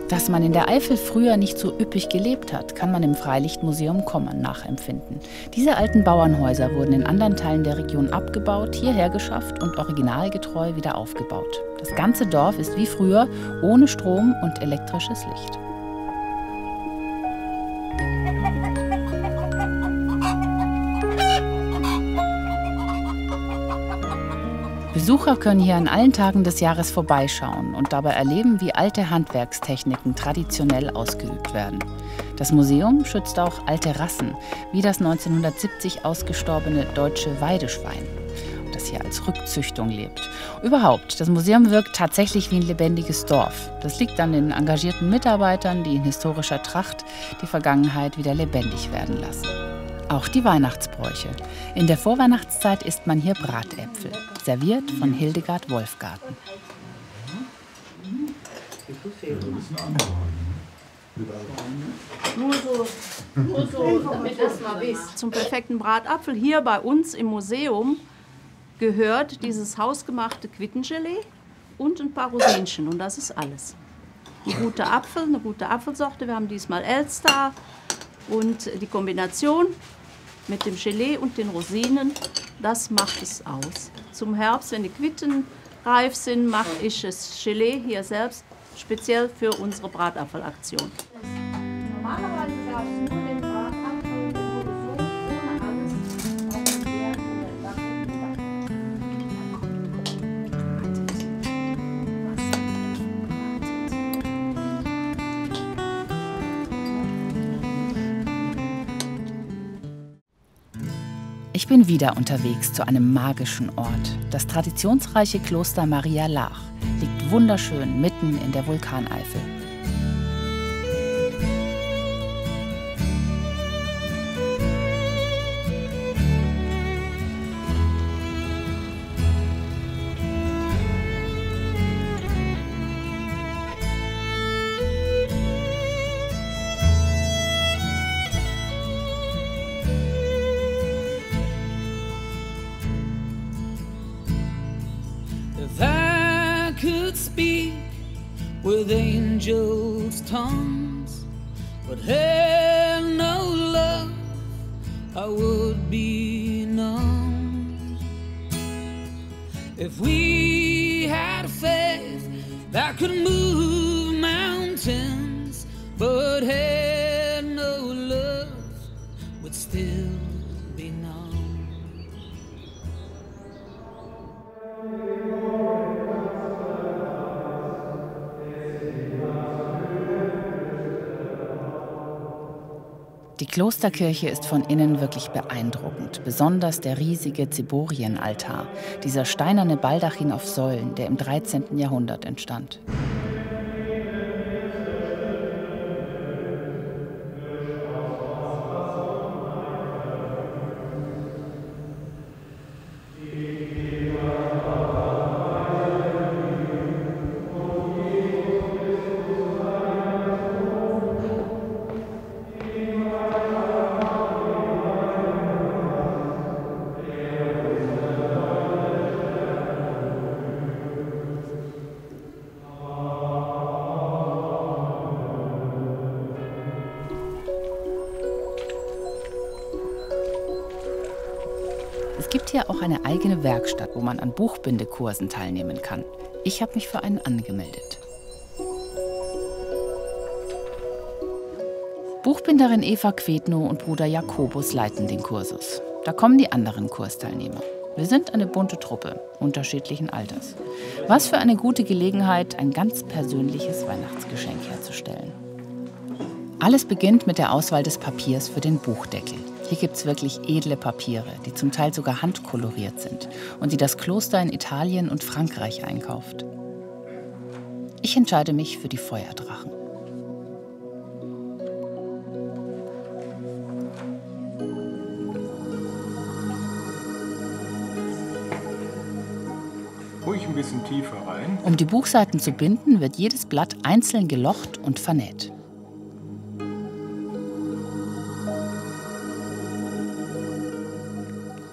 Dass man in der Eifel früher nicht so üppig gelebt hat, kann man im Freilichtmuseum Kommern nachempfinden. Diese alten Bauernhäuser wurden in anderen Teilen der Region abgebaut, hierher geschafft und originalgetreu wieder aufgebaut. Das ganze Dorf ist wie früher ohne Strom und elektrisches Licht. Besucher können hier an allen Tagen des Jahres vorbeischauen und dabei erleben, wie alte Handwerkstechniken traditionell ausgeübt werden. Das Museum schützt auch alte Rassen, wie das 1970 ausgestorbene deutsche Weideschwein, das hier als Rückzüchtung lebt. Überhaupt, das Museum wirkt tatsächlich wie ein lebendiges Dorf. Das liegt an den engagierten Mitarbeitern, die in historischer Tracht die Vergangenheit wieder lebendig werden lassen. Auch die Weihnachtsbräuche. In der Vorweihnachtszeit isst man hier Bratäpfel, serviert von Hildegard Wolfgarten. Nur so, damit das mal wisst. Zum perfekten Bratapfel hier bei uns im Museum gehört dieses hausgemachte Quittengelee und ein paar Rosinchen und das ist alles. Eine gute Apfelsorte, wir haben diesmal Elster. Und die Kombination mit dem Gelee und den Rosinen, das macht es aus. Zum Herbst, wenn die Quitten reif sind, mache ich das Gelee hier selbst speziell für unsere Bratapfelaktion. Normalerweise gab es nur den Bratapfel, der wurde so ohne alles auf den Herd Ich bin wieder unterwegs zu einem magischen Ort. Das traditionsreiche Kloster Maria Laach liegt wunderschön mitten in der Vulkaneifel. With angels' tongues, but had no love, I would be numb. If we had a faith that could move mountains, but had no love, would still be numb. Die Klosterkirche ist von innen wirklich beeindruckend, besonders der riesige Ziborienaltar, dieser steinerne Baldachin auf Säulen, der im 13. Jahrhundert entstand. Es gibt hier auch eine eigene Werkstatt, wo man an Buchbindekursen teilnehmen kann. Ich habe mich für einen angemeldet. Buchbinderin Eva Quetno und Bruder Jakobus leiten den Kursus. Da kommen die anderen Kursteilnehmer. Wir sind eine bunte Truppe, unterschiedlichen Alters. Was für eine gute Gelegenheit, ein ganz persönliches Weihnachtsgeschenk herzustellen. Alles beginnt mit der Auswahl des Papiers für den Buchdeckel. Hier gibt es wirklich edle Papiere, die zum Teil sogar handkoloriert sind und die das Kloster in Italien und Frankreich einkauft. Ich entscheide mich für die Feuerdrachen. Ruhig ein bisschen tiefer rein. Um die Buchseiten zu binden, wird jedes Blatt einzeln gelocht und vernäht.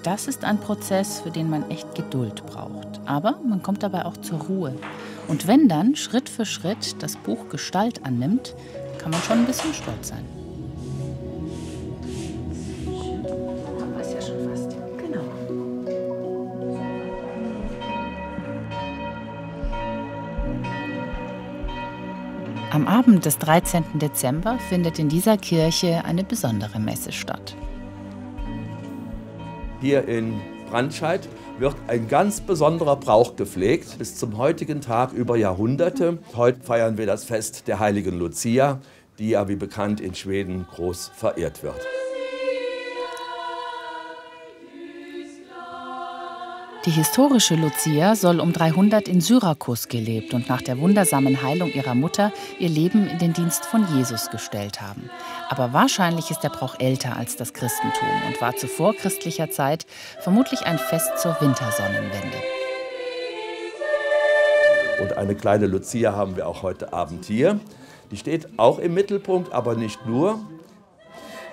Das ist ein Prozess, für den man echt Geduld braucht. Aber man kommt dabei auch zur Ruhe. Und wenn dann Schritt für Schritt das Buch Gestalt annimmt, kann man schon ein bisschen stolz sein. Haben wir es ja schon fast. Genau. Am Abend des 13. Dezember findet in dieser Kirche eine besondere Messe statt. Hier in Brandscheid wird ein ganz besonderer Brauch gepflegt, bis zum heutigen Tag über Jahrhunderte. Heute feiern wir das Fest der heiligen Lucia, die ja wie bekannt in Schweden groß verehrt wird. Die historische Lucia soll um 300 in Syrakus gelebt und nach der wundersamen Heilung ihrer Mutter ihr Leben in den Dienst von Jesus gestellt haben. Aber wahrscheinlich ist der Brauch älter als das Christentum und war zu vorchristlicher Zeit vermutlich ein Fest zur Wintersonnenwende. Und eine kleine Lucia haben wir auch heute Abend hier. Die steht auch im Mittelpunkt, aber nicht nur.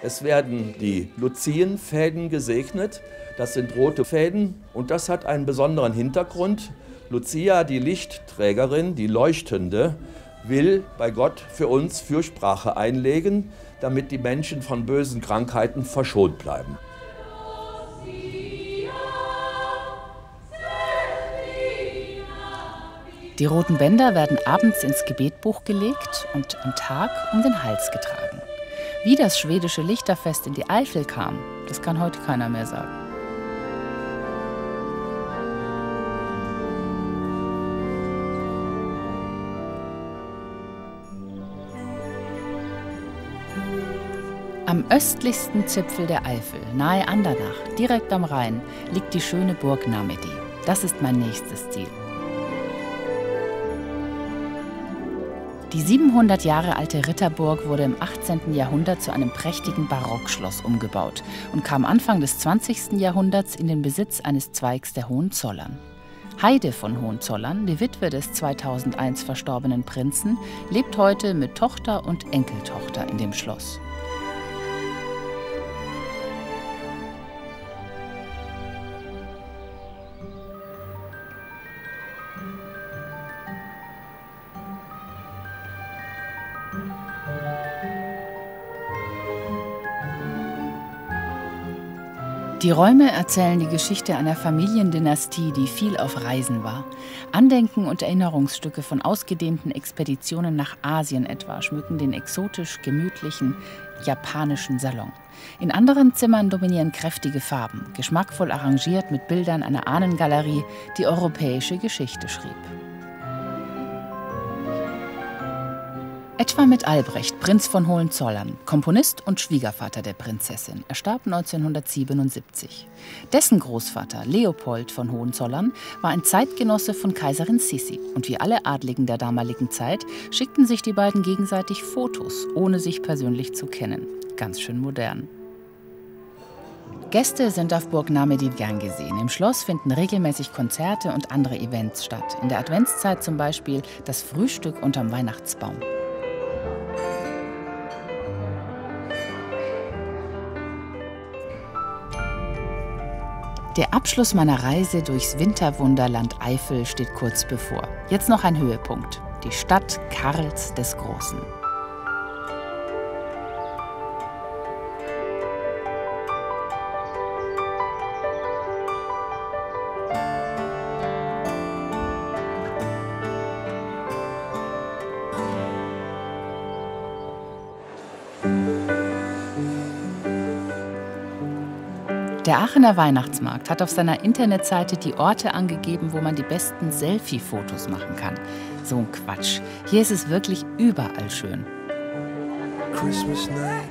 Es werden die Luzienfäden gesegnet. Das sind rote Fäden und das hat einen besonderen Hintergrund. Lucia, die Lichtträgerin, die Leuchtende, will bei Gott für uns Fürsprache einlegen, damit die Menschen von bösen Krankheiten verschont bleiben. Die roten Bänder werden abends ins Gebetbuch gelegt und am Tag um den Hals getragen. Wie das schwedische Lichterfest in die Eifel kam, das kann heute keiner mehr sagen. Am östlichsten Zipfel der Eifel, nahe Andernach, direkt am Rhein, liegt die schöne Burg Namedy. Das ist mein nächstes Ziel. Die 700 Jahre alte Ritterburg wurde im 18. Jahrhundert zu einem prächtigen Barockschloss umgebaut und kam Anfang des 20. Jahrhunderts in den Besitz eines Zweigs der Hohenzollern. Heide von Hohenzollern, die Witwe des 2001 verstorbenen Prinzen, lebt heute mit Tochter und Enkeltochter in dem Schloss. Die Räume erzählen die Geschichte einer Familiendynastie, die viel auf Reisen war. Andenken und Erinnerungsstücke von ausgedehnten Expeditionen nach Asien etwa schmücken den exotisch gemütlichen japanischen Salon. In anderen Zimmern dominieren kräftige Farben, geschmackvoll arrangiert mit Bildern einer Ahnengalerie, die europäische Geschichte schrieb. Etwa mit Albrecht, Prinz von Hohenzollern, Komponist und Schwiegervater der Prinzessin. Er starb 1977. Dessen Großvater, Leopold von Hohenzollern, war ein Zeitgenosse von Kaiserin Sissi. Und wie alle Adligen der damaligen Zeit schickten sich die beiden gegenseitig Fotos, ohne sich persönlich zu kennen. Ganz schön modern. Gäste sind auf Burg Namedy gern gesehen. Im Schloss finden regelmäßig Konzerte und andere Events statt. In der Adventszeit zum Beispiel das Frühstück unterm Weihnachtsbaum. Der Abschluss meiner Reise durchs Winterwunderland Eifel steht kurz bevor. Jetzt noch ein Höhepunkt: die Stadt Karls des Großen. Der Aachener Weihnachtsmarkt hat auf seiner Internetseite die Orte angegeben, wo man die besten Selfie-Fotos machen kann. So ein Quatsch. Hier ist es wirklich überall schön. Christmas night,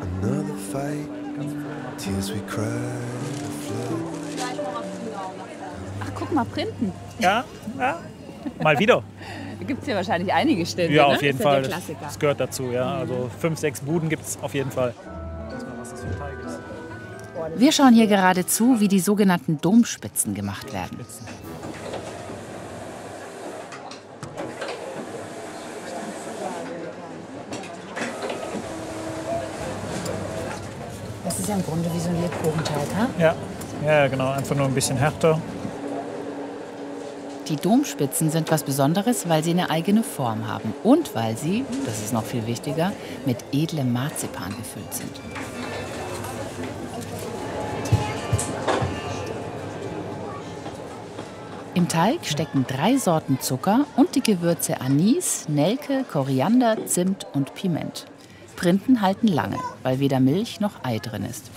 another fight, tears we cry, Ach, guck mal, Printen. Ja, ja. Mal wieder. Da gibt es ja wahrscheinlich einige Stände. Ja, ne? auf jeden Das ist ja Fall. der Klassiker. Das gehört dazu. Ja. Also 5, 6 Buden gibt es auf jeden Fall. Wir schauen hier gerade zu, wie die sogenannten Domspitzen gemacht werden. ist ja im Grunde wie so ein Lebkuchenteig, ha? Ja, genau. Einfach nur ein bisschen härter. Die Domspitzen sind was Besonderes, weil sie eine eigene Form haben und weil sie, das ist noch viel wichtiger, mit edlem Marzipan gefüllt sind. Im Teig stecken 3 Sorten Zucker und die Gewürze Anis, Nelke, Koriander, Zimt und Piment. Printen halten lange, weil weder Milch noch Ei drin ist.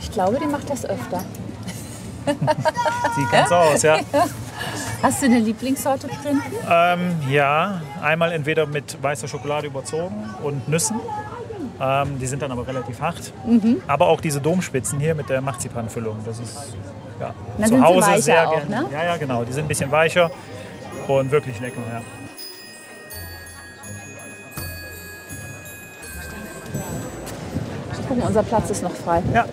Ich glaube, die macht das öfter. Sieht ganz so aus, ja. Hast du eine Lieblingssorte Printen? Ja, einmal entweder mit weißer Schokolade überzogen und Nüssen. Die sind dann aber relativ hart. Aber auch diese Domspitzen hier mit der Marzipanfüllung. Das ist zu Hause sehr gerne. Ne? Ja, genau. Die sind ein bisschen weicher und wirklich lecker. Ja. Gucken, unser Platz ist noch frei. Ja.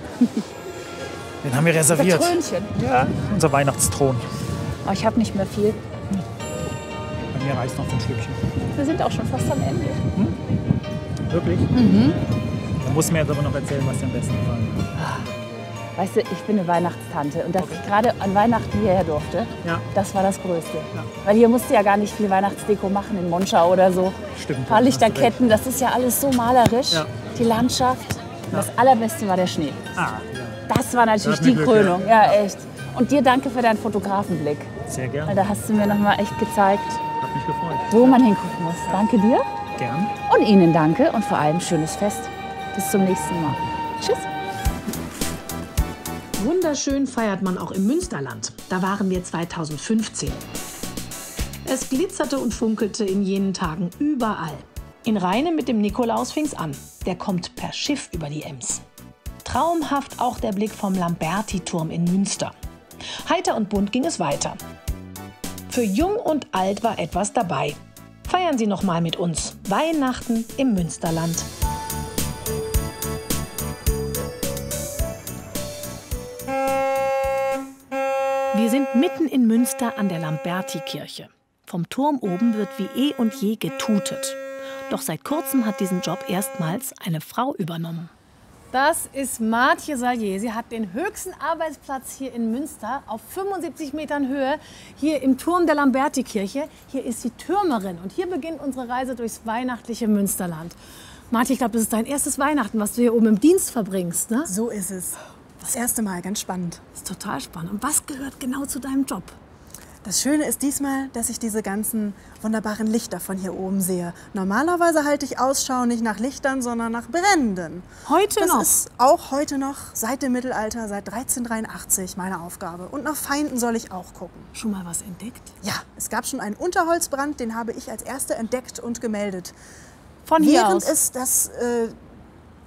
Den haben wir reserviert. Das Trönchen. Ja, unser Weihnachtsthron. Oh, ich habe nicht mehr viel. Bei mir reicht noch ein Stückchen. Wir sind auch schon fast am Ende. Wirklich? Da muss mir jetzt aber noch erzählen, was dir am besten gefallen hat. Weißt du, ich bin eine Weihnachtstante und dass ich gerade an Weihnachten hierher durfte, das war das Größte. Weil hier musste ja gar nicht viel Weihnachtsdeko machen in Monschau oder so. Stimmt. Ein paar Lichterketten, das ist ja alles so malerisch. Ja. Die Landschaft. Und das Allerbeste war der Schnee. Das war natürlich die Glück, Krönung. Ja, echt. Und dir danke für deinen Fotografenblick. Sehr gerne. Weil da hast du mir noch mal echt gezeigt, Hat mich gefreut. wo man hingucken muss. Danke dir. Gern. Und Ihnen danke und vor allem schönes Fest. Bis zum nächsten Mal. Tschüss. Wunderschön feiert man auch im Münsterland. Da waren wir 2015. Es glitzerte und funkelte in jenen Tagen überall. In Rheine mit dem Nikolaus fing's an. Der kommt per Schiff über die Ems. Traumhaft auch der Blick vom Lamberti-Turm in Münster. Heiter und bunt ging es weiter. Für Jung und Alt war etwas dabei. Feiern Sie noch mal mit uns Weihnachten im Münsterland. Wir sind mitten in Münster an der Lamberti-Kirche. Vom Turm oben wird wie eh und je getutet. Doch seit kurzem hat diesen Job erstmals eine Frau übernommen. Das ist Martje Sallier. Sie hat den höchsten Arbeitsplatz hier in Münster auf 75 Metern Höhe, hier im Turm der Lamberti-Kirche. Hier ist sie Türmerin und hier beginnt unsere Reise durchs weihnachtliche Münsterland. Martje, ich glaube, das ist dein erstes Weihnachten, was du hier oben im Dienst verbringst, ne? So ist es. Das erste Mal, ganz spannend. Das ist total spannend. Und was gehört genau zu deinem Job? Das Schöne ist diesmal, dass ich diese ganzen wunderbaren Lichter von hier oben sehe. Normalerweise halte ich Ausschau nicht nach Lichtern, sondern nach Bränden. Heute noch? Das ist auch heute noch, seit dem Mittelalter, seit 1383 meine Aufgabe. Und nach Feinden soll ich auch gucken. Schon mal was entdeckt? Ja, es gab schon einen Unterholzbrand, den habe ich als Erste entdeckt und gemeldet. Von hier aus?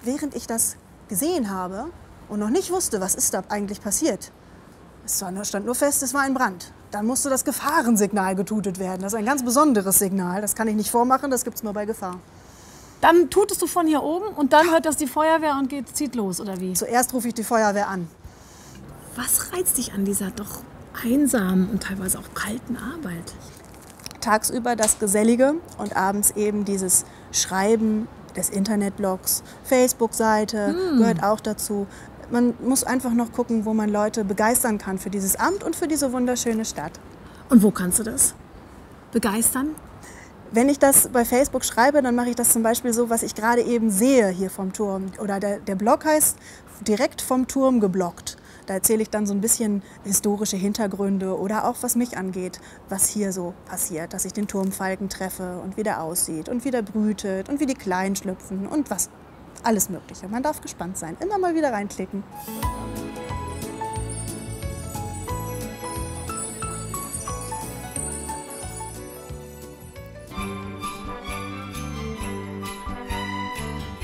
Während ich das gesehen habe und noch nicht wusste, was ist da eigentlich passiert. Es stand nur fest, es war ein Brand. Dann musste das Gefahrensignal getutet werden. Das ist ein ganz besonderes Signal. Das kann ich nicht vormachen, das gibt es nur bei Gefahr. Dann tutest du von hier oben und dann hört das die Feuerwehr und zieht los, oder wie? Zuerst rufe ich die Feuerwehr an. Was reizt dich an dieser doch einsamen und teilweise auch kalten Arbeit? Tagsüber das Gesellige und abends eben dieses Schreiben des Internetblogs. Facebook-Seite gehört auch dazu. Man muss einfach noch gucken, wo man Leute begeistern kann für dieses Amt und für diese wunderschöne Stadt. Und wo kannst du das begeistern? Wenn ich das bei Facebook schreibe, dann mache ich das zum Beispiel so, was ich gerade eben sehe hier vom Turm. Oder der Blog heißt direkt vom Turm gebloggt. Da erzähle ich dann so ein bisschen historische Hintergründe oder auch was mich angeht, was hier so passiert. Dass ich den Turmfalken treffe und wie der aussieht und wie der brütet und wie die Kleinen schlüpfen und was. Alles Mögliche. Man darf gespannt sein. Immer mal wieder reinklicken.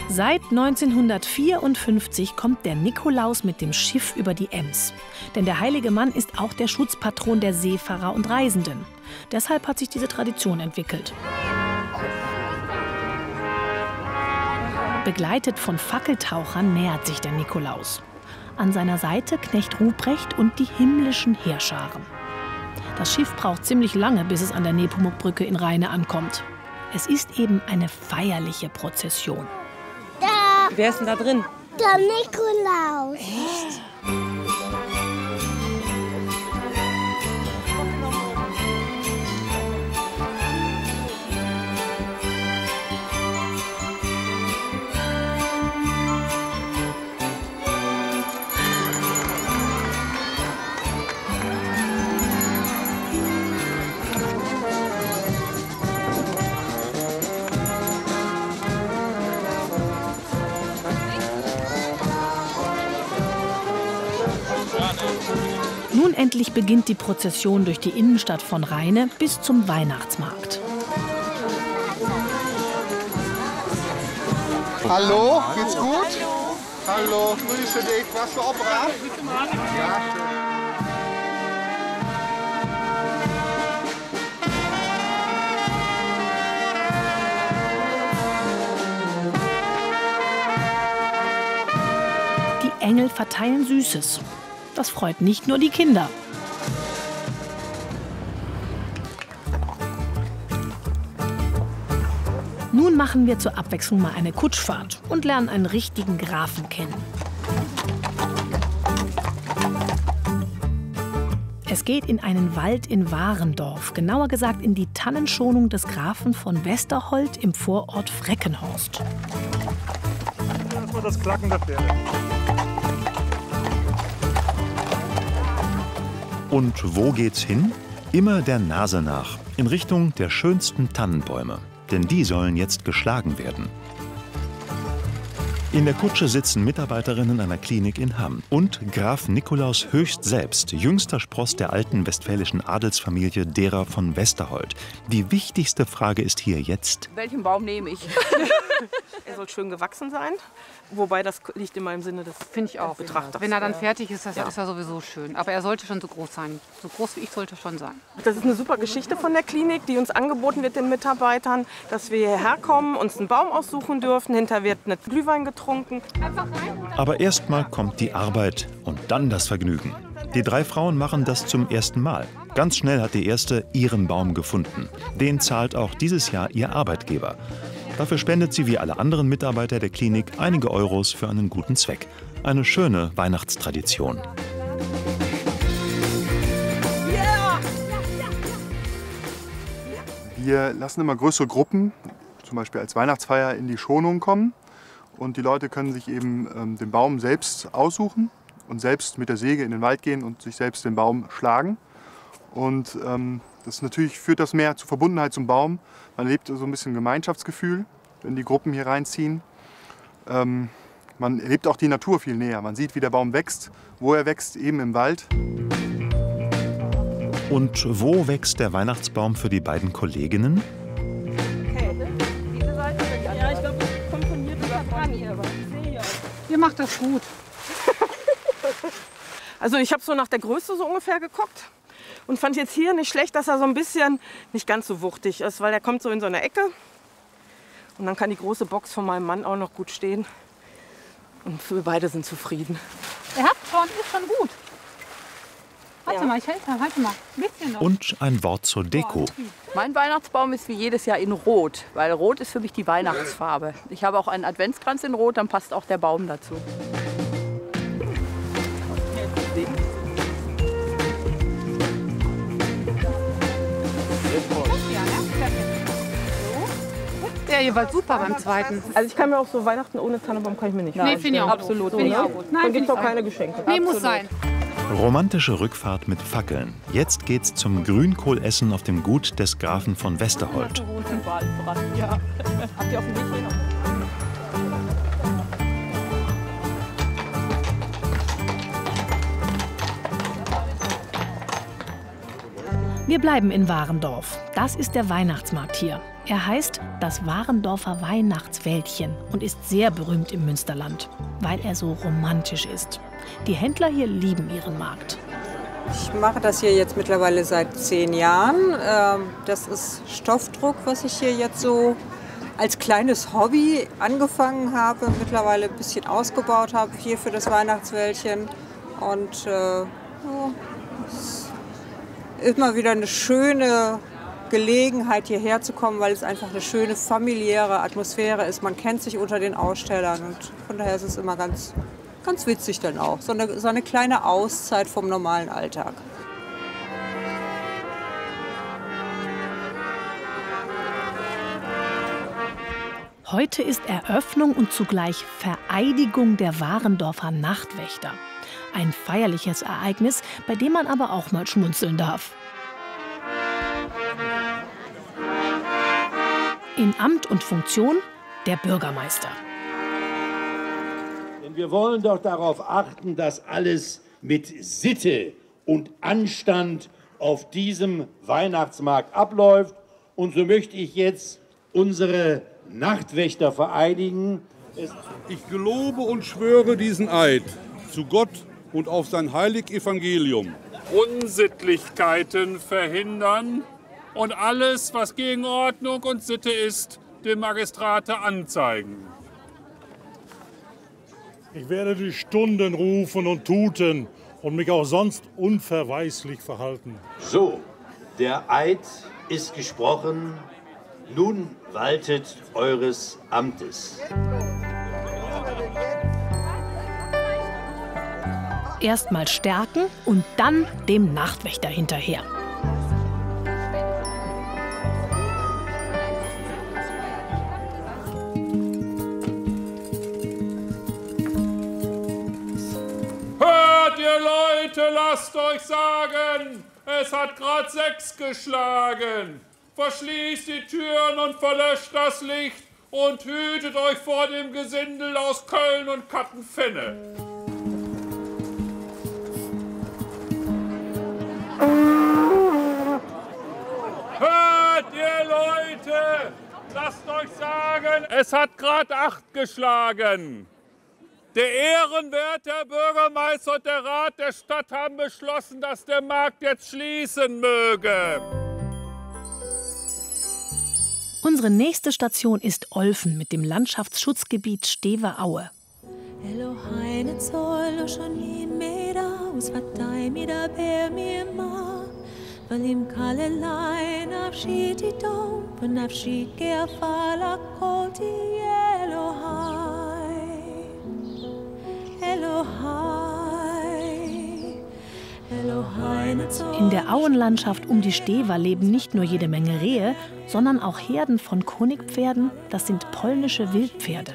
Seit 1954 kommt der Nikolaus mit dem Schiff über die Ems. Denn der heilige Mann ist auch der Schutzpatron der Seefahrer und Reisenden. Deshalb hat sich diese Tradition entwickelt. Begleitet von Fackeltauchern nähert sich der Nikolaus. An seiner Seite Knecht Ruprecht und die himmlischen Heerscharen. Das Schiff braucht ziemlich lange, bis es an der Nepomuk-Brücke in Rheine ankommt. Es ist eben eine feierliche Prozession. Da! Wer ist denn da drin? Der Nikolaus. Echt? Nun endlich beginnt die Prozession durch die Innenstadt von Rheine bis zum Weihnachtsmarkt. Hallo, geht's gut? Hallo, grüße dich. Was für Opera? Ja, schön. Die Engel verteilen Süßes. Das freut nicht nur die Kinder. Nun machen wir zur Abwechslung mal eine Kutschfahrt und lernen einen richtigen Grafen kennen. Es geht in einen Wald in Warendorf, genauer gesagt in die Tannenschonung des Grafen von Westerholt im Vorort Freckenhorst. Das war das Klacken der Pferde. Und wo geht's hin? Immer der Nase nach, in Richtung der schönsten Tannenbäume. Denn die sollen jetzt geschlagen werden. In der Kutsche sitzen Mitarbeiterinnen einer Klinik in Hamm und Graf Nikolaus Höchst selbst, jüngster Spross der alten westfälischen Adelsfamilie derer von Westerholt. Die wichtigste Frage ist hier jetzt: Welchen Baum nehme ich? Er soll schön gewachsen sein, wobei das liegt in meinem Sinne des Betrachters. Wenn er dann fertig ist, ist er sowieso schön. Aber er sollte schon so groß sein. So groß wie ich sollte schon sein. Das ist eine super Geschichte von der Klinik, die uns angeboten wird den Mitarbeitern, dass wir hierher kommen, uns einen Baum aussuchen dürfen. Hinterher wird eine Glühwein getrunken. Aber erstmal kommt die Arbeit und dann das Vergnügen. Die 3 Frauen machen das zum ersten Mal. Ganz schnell hat die erste ihren Baum gefunden. Den zahlt auch dieses Jahr ihr Arbeitgeber. Dafür spendet sie wie alle anderen Mitarbeiter der Klinik einige Euros für einen guten Zweck. Eine schöne Weihnachtstradition. Wir lassen immer größere Gruppen, zum Beispiel als Weihnachtsfeier, in die Schonung kommen. Und die Leute können sich eben den Baum selbst aussuchen und selbst mit der Säge in den Wald gehen und sich selbst den Baum schlagen. Und das natürlich führt das mehr zur Verbundenheit zum Baum. Man erlebt so ein bisschen Gemeinschaftsgefühl, wenn die Gruppen hier reinziehen. Man erlebt auch die Natur viel näher. Man sieht, wie der Baum wächst, wo er wächst, eben im Wald. Und wo wächst der Weihnachtsbaum für die beiden Kolleginnen? Ja, ich glaube, das kommt von hier sogar dran hier. Ihr macht das gut. Also ich habe so nach der Größe so ungefähr geguckt und fand jetzt hier nicht schlecht, dass er so ein bisschen nicht ganz so wuchtig ist, weil er kommt so in so eine Ecke. Und dann kann die große Box von meinem Mann auch noch gut stehen. Und wir beide sind zufrieden. Ihr habt schon, ist schon gut. Warte mal, ich halte mal. Ein bisschen noch. Und ein Wort zur Deko. Mein Weihnachtsbaum ist wie jedes Jahr in Rot, weil Rot ist für mich die Weihnachtsfarbe. Ich habe auch einen Adventskranz in Rot, dann passt auch der Baum dazu. Ja, ihr wart super beim zweiten. Also ich kann mir auch so Weihnachten ohne Tannenbaum kann ich mir nicht Nee, finde ich auch. Absolut. Finde ich auch gut. Dann gibt es auch keine Geschenke. Nee, muss sein. Romantische Rückfahrt mit Fackeln. Jetzt geht's zum Grünkohlessen auf dem Gut des Grafen von Westerholt. Ja. Habt ihr auf dem Weg hier noch? Wir bleiben in Warendorf. Das ist der Weihnachtsmarkt hier. Er heißt das Warendorfer Weihnachtswäldchen und ist sehr berühmt im Münsterland, weil er so romantisch ist. Die Händler hier lieben ihren Markt. Ich mache das hier jetzt mittlerweile seit 10 Jahren. Das ist Stoffdruck, was ich hier jetzt so als kleines Hobby angefangen habe, mittlerweile ein bisschen ausgebaut habe hier für das Weihnachtswäldchen. Und es ist immer wieder eine schöne Gelegenheit, hierher zu kommen, weil es einfach eine schöne familiäre Atmosphäre ist. Man kennt sich unter den Ausstellern und von daher ist es immer ganz witzig dann auch. So eine kleine Auszeit vom normalen Alltag. Heute ist Eröffnung und zugleich Vereidigung der Warendorfer Nachtwächter. Ein feierliches Ereignis, bei dem man aber auch mal schmunzeln darf. In Amt und Funktion der Bürgermeister. Denn wir wollen doch darauf achten, dass alles mit Sitte und Anstand auf diesem Weihnachtsmarkt abläuft. Und so möchte ich jetzt unsere Nachtwächter vereidigen. Ich gelobe und schwöre diesen Eid zu Gott und auf sein Heiligevangelium. Unsittlichkeiten verhindern und alles, was gegen Ordnung und Sitte ist, dem Magistrate anzeigen. Ich werde die Stunden rufen und tuten und mich auch sonst unverweislich verhalten. So, der Eid ist gesprochen. Nun waltet eures Amtes. Erstmal stärken und dann dem Nachtwächter hinterher. Hört ihr Leute, lasst euch sagen, es hat grad 6 geschlagen. Verschließt die Türen und verlöscht das Licht und hütet euch vor dem Gesindel aus Köln und Kattenfenne. Hört ihr Leute, lasst euch sagen, es hat grad 8 geschlagen. Der ehrenwerte Bürgermeister und der Rat der Stadt haben beschlossen, dass der Markt jetzt schließen möge. Unsere nächste Station ist Olfen mit dem Landschaftsschutzgebiet Stever Aue. In der Auenlandschaft um die Stever leben nicht nur jede Menge Rehe, sondern auch Herden von Honigpferden, das sind polnische Wildpferde.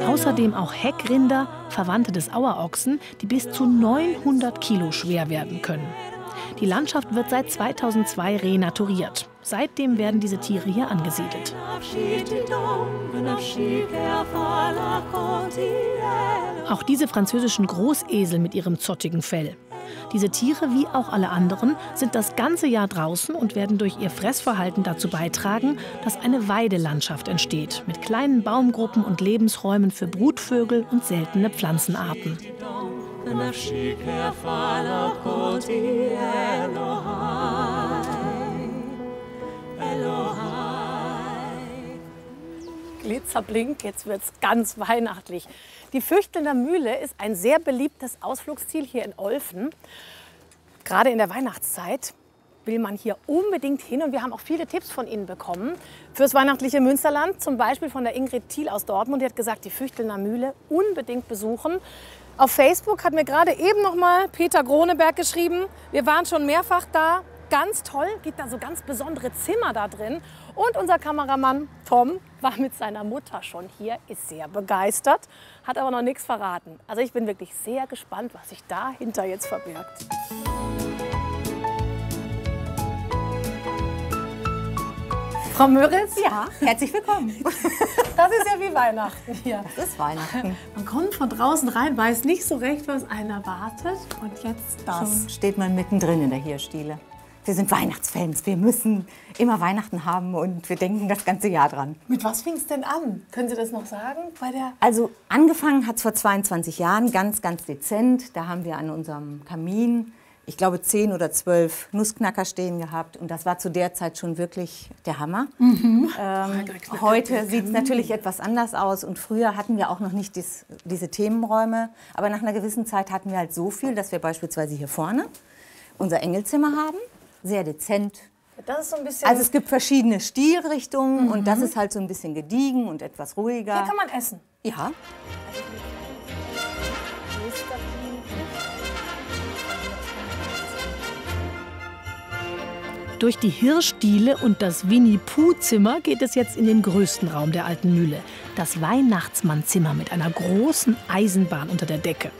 Außerdem auch Heckrinder, Verwandte des Auerochsen, die bis zu 900 Kilo schwer werden können. Die Landschaft wird seit 2002 renaturiert. Seitdem werden diese Tiere hier angesiedelt. Auch diese französischen Großesel mit ihrem zottigen Fell. Diese Tiere, wie auch alle anderen, sind das ganze Jahr draußen und werden durch ihr Fressverhalten dazu beitragen, dass eine Weidelandschaft entsteht, mit kleinen Baumgruppen und Lebensräumen für Brutvögel und seltene Pflanzenarten. Glitzerblink, jetzt wird's ganz weihnachtlich. Die Füchtelner Mühle ist ein sehr beliebtes Ausflugsziel hier in Olfen. Gerade in der Weihnachtszeit will man hier unbedingt hin und wir haben auch viele Tipps von Ihnen bekommen fürs weihnachtliche Münsterland, zum Beispiel von der Ingrid Thiel aus Dortmund, die hat gesagt, die Füchtelner Mühle unbedingt besuchen. Auf Facebook hat mir gerade eben noch mal Peter Groneberg geschrieben, wir waren schon mehrfach da, ganz toll, gibt da so ganz besondere Zimmer da drin. Und unser Kameramann Tom war mit seiner Mutter schon hier, ist sehr begeistert, hat aber noch nichts verraten. Also ich bin wirklich sehr gespannt, was sich dahinter jetzt verbirgt. Frau Müritz? Ja, herzlich willkommen. Das ist ja wie Weihnachten hier. Das ist Weihnachten. Man kommt von draußen rein, weiß nicht so recht, was einen erwartet. Und jetzt schon steht man mittendrin in der Hirschdiele. Wir sind Weihnachtsfans. Wir müssen immer Weihnachten haben und wir denken das ganze Jahr dran. Mit was fing es denn an? Können Sie das noch sagen? Also angefangen hat es vor 22 Jahren, ganz, ganz dezent. Da haben wir an unserem Kamin ich glaube, 10 oder 12 Nussknacker stehen gehabt. Und das war zu der Zeit schon wirklich der Hammer. Heute sieht es natürlich etwas anders aus. Und früher hatten wir auch noch nicht diese Themenräume. Aber nach einer gewissen Zeit hatten wir halt so viel, dass wir beispielsweise hier vorne unser Engelzimmer haben. Sehr dezent. Das ist so ein bisschen Also es gibt verschiedene Stilrichtungen und das ist halt so ein bisschen gediegen und etwas ruhiger. Hier kann man essen. Ja. Durch die Hirschdiele und das Winnie-Puh-Zimmer geht es jetzt in den größten Raum der alten Mühle. Das Weihnachtsmannzimmer mit einer großen Eisenbahn unter der Decke.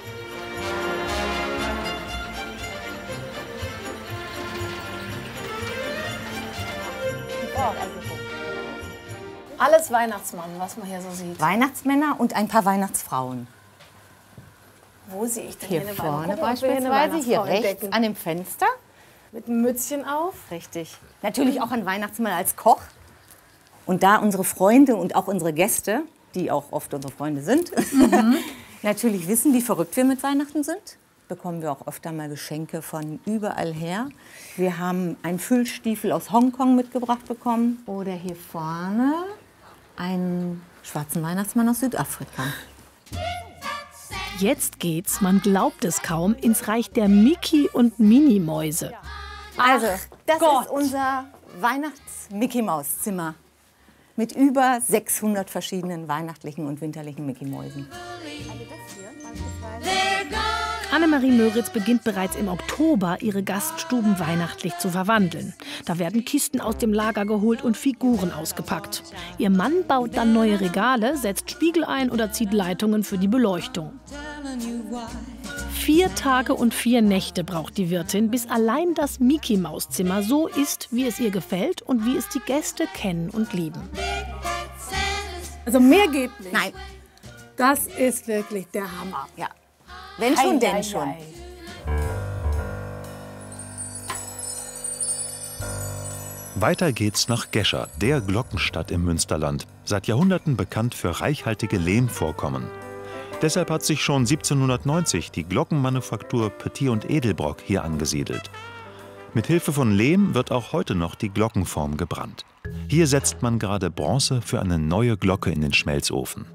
Alles Weihnachtsmann, was man hier so sieht. Weihnachtsmänner und ein paar Weihnachtsfrauen. Wo sehe ich denn Hier eine vorne Gucken, ob wir eine beispielsweise, hier Weihnachtsfrau rechts entdecken. an dem Fenster. Mit einem Mützchen auf. Richtig. Natürlich auch ein Weihnachtsmann als Koch. Und da unsere Freunde und auch unsere Gäste, die auch oft unsere Freunde sind, natürlich wissen, wie verrückt wir mit Weihnachten sind, bekommen wir auch öfter mal Geschenke von überall her. Wir haben einen Füllstiefel aus Hongkong mitgebracht bekommen. Oder hier vorne einen schwarzen Weihnachtsmann aus Südafrika. Jetzt geht's, man glaubt es kaum, ins Reich der Mickey- und Minimäuse. Also, das ist unser Weihnachts-Mickey-Maus-Zimmer mit über 600 verschiedenen weihnachtlichen und winterlichen Mickey-Mäusen. Annemarie Möritz beginnt bereits im Oktober, ihre Gaststuben weihnachtlich zu verwandeln. Da werden Kisten aus dem Lager geholt und Figuren ausgepackt. Ihr Mann baut dann neue Regale, setzt Spiegel ein oder zieht Leitungen für die Beleuchtung. 4 Tage und 4 Nächte braucht die Wirtin, bis allein das Mickey-Maus-Zimmer so ist, wie es ihr gefällt und wie es die Gäste kennen und lieben. Also mehr geht nicht. Nein. Das ist wirklich der Hammer. Ja. Wenn schon, denn schon. Weiter geht's nach Gescher, der Glockenstadt im Münsterland. Seit Jahrhunderten bekannt für reichhaltige Lehmvorkommen. Deshalb hat sich schon 1790 die Glockenmanufaktur Petit und Edelbrock hier angesiedelt. Mit Hilfe von Lehm wird auch heute noch die Glockenform gebrannt. Hier setzt man gerade Bronze für eine neue Glocke in den Schmelzofen.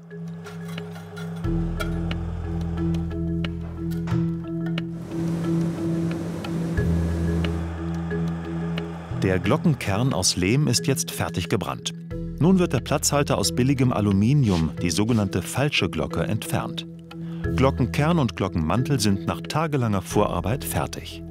Der Glockenkern aus Lehm ist jetzt fertig gebrannt. Nun wird der Platzhalter aus billigem Aluminium, die sogenannte falsche Glocke, entfernt. Glockenkern und Glockenmantel sind nach tagelanger Vorarbeit fertig.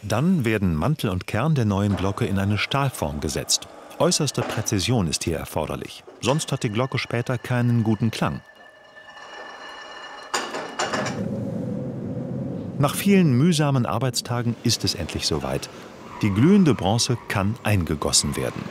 Dann werden Mantel und Kern der neuen Glocke in eine Stahlform gesetzt. Äußerste Präzision ist hier erforderlich, sonst hat die Glocke später keinen guten Klang. Nach vielen mühsamen Arbeitstagen ist es endlich soweit. Die glühende Bronze kann eingegossen werden.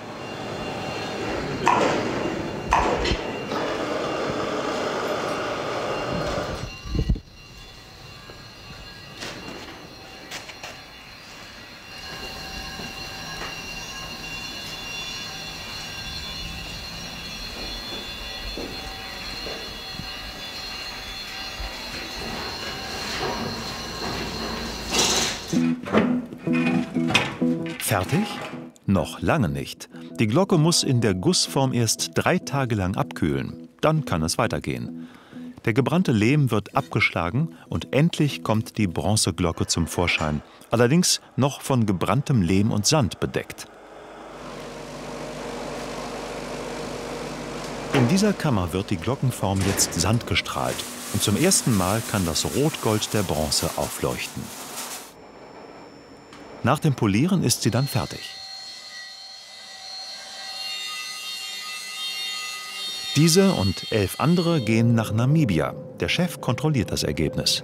Fertig? Noch lange nicht. Die Glocke muss in der Gussform erst 3 Tage lang abkühlen. Dann kann es weitergehen. Der gebrannte Lehm wird abgeschlagen und endlich kommt die Bronzeglocke zum Vorschein. Allerdings noch von gebranntem Lehm und Sand bedeckt. In dieser Kammer wird die Glockenform jetzt sandgestrahlt. Und zum ersten Mal kann das Rotgold der Bronze aufleuchten. Nach dem Polieren ist sie dann fertig. Diese und 11 andere gehen nach Namibia. Der Chef kontrolliert das Ergebnis.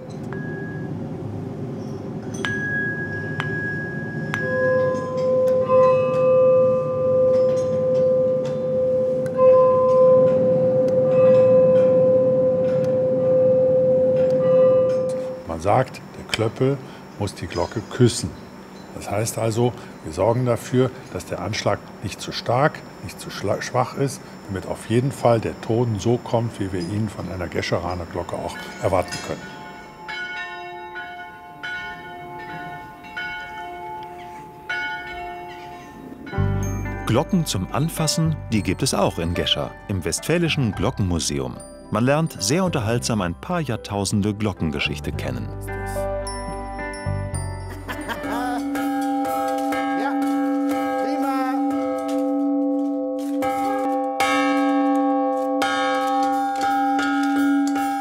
Man sagt, der Klöppel muss die Glocke küssen. Das heißt also, wir sorgen dafür, dass der Anschlag nicht zu stark, nicht zu schwach ist, damit auf jeden Fall der Ton so kommt, wie wir ihn von einer Gescheraner Glocke auch erwarten können. Glocken zum Anfassen, die gibt es auch in Gescher, im Westfälischen Glockenmuseum. Man lernt sehr unterhaltsam ein paar Jahrtausende Glockengeschichte kennen.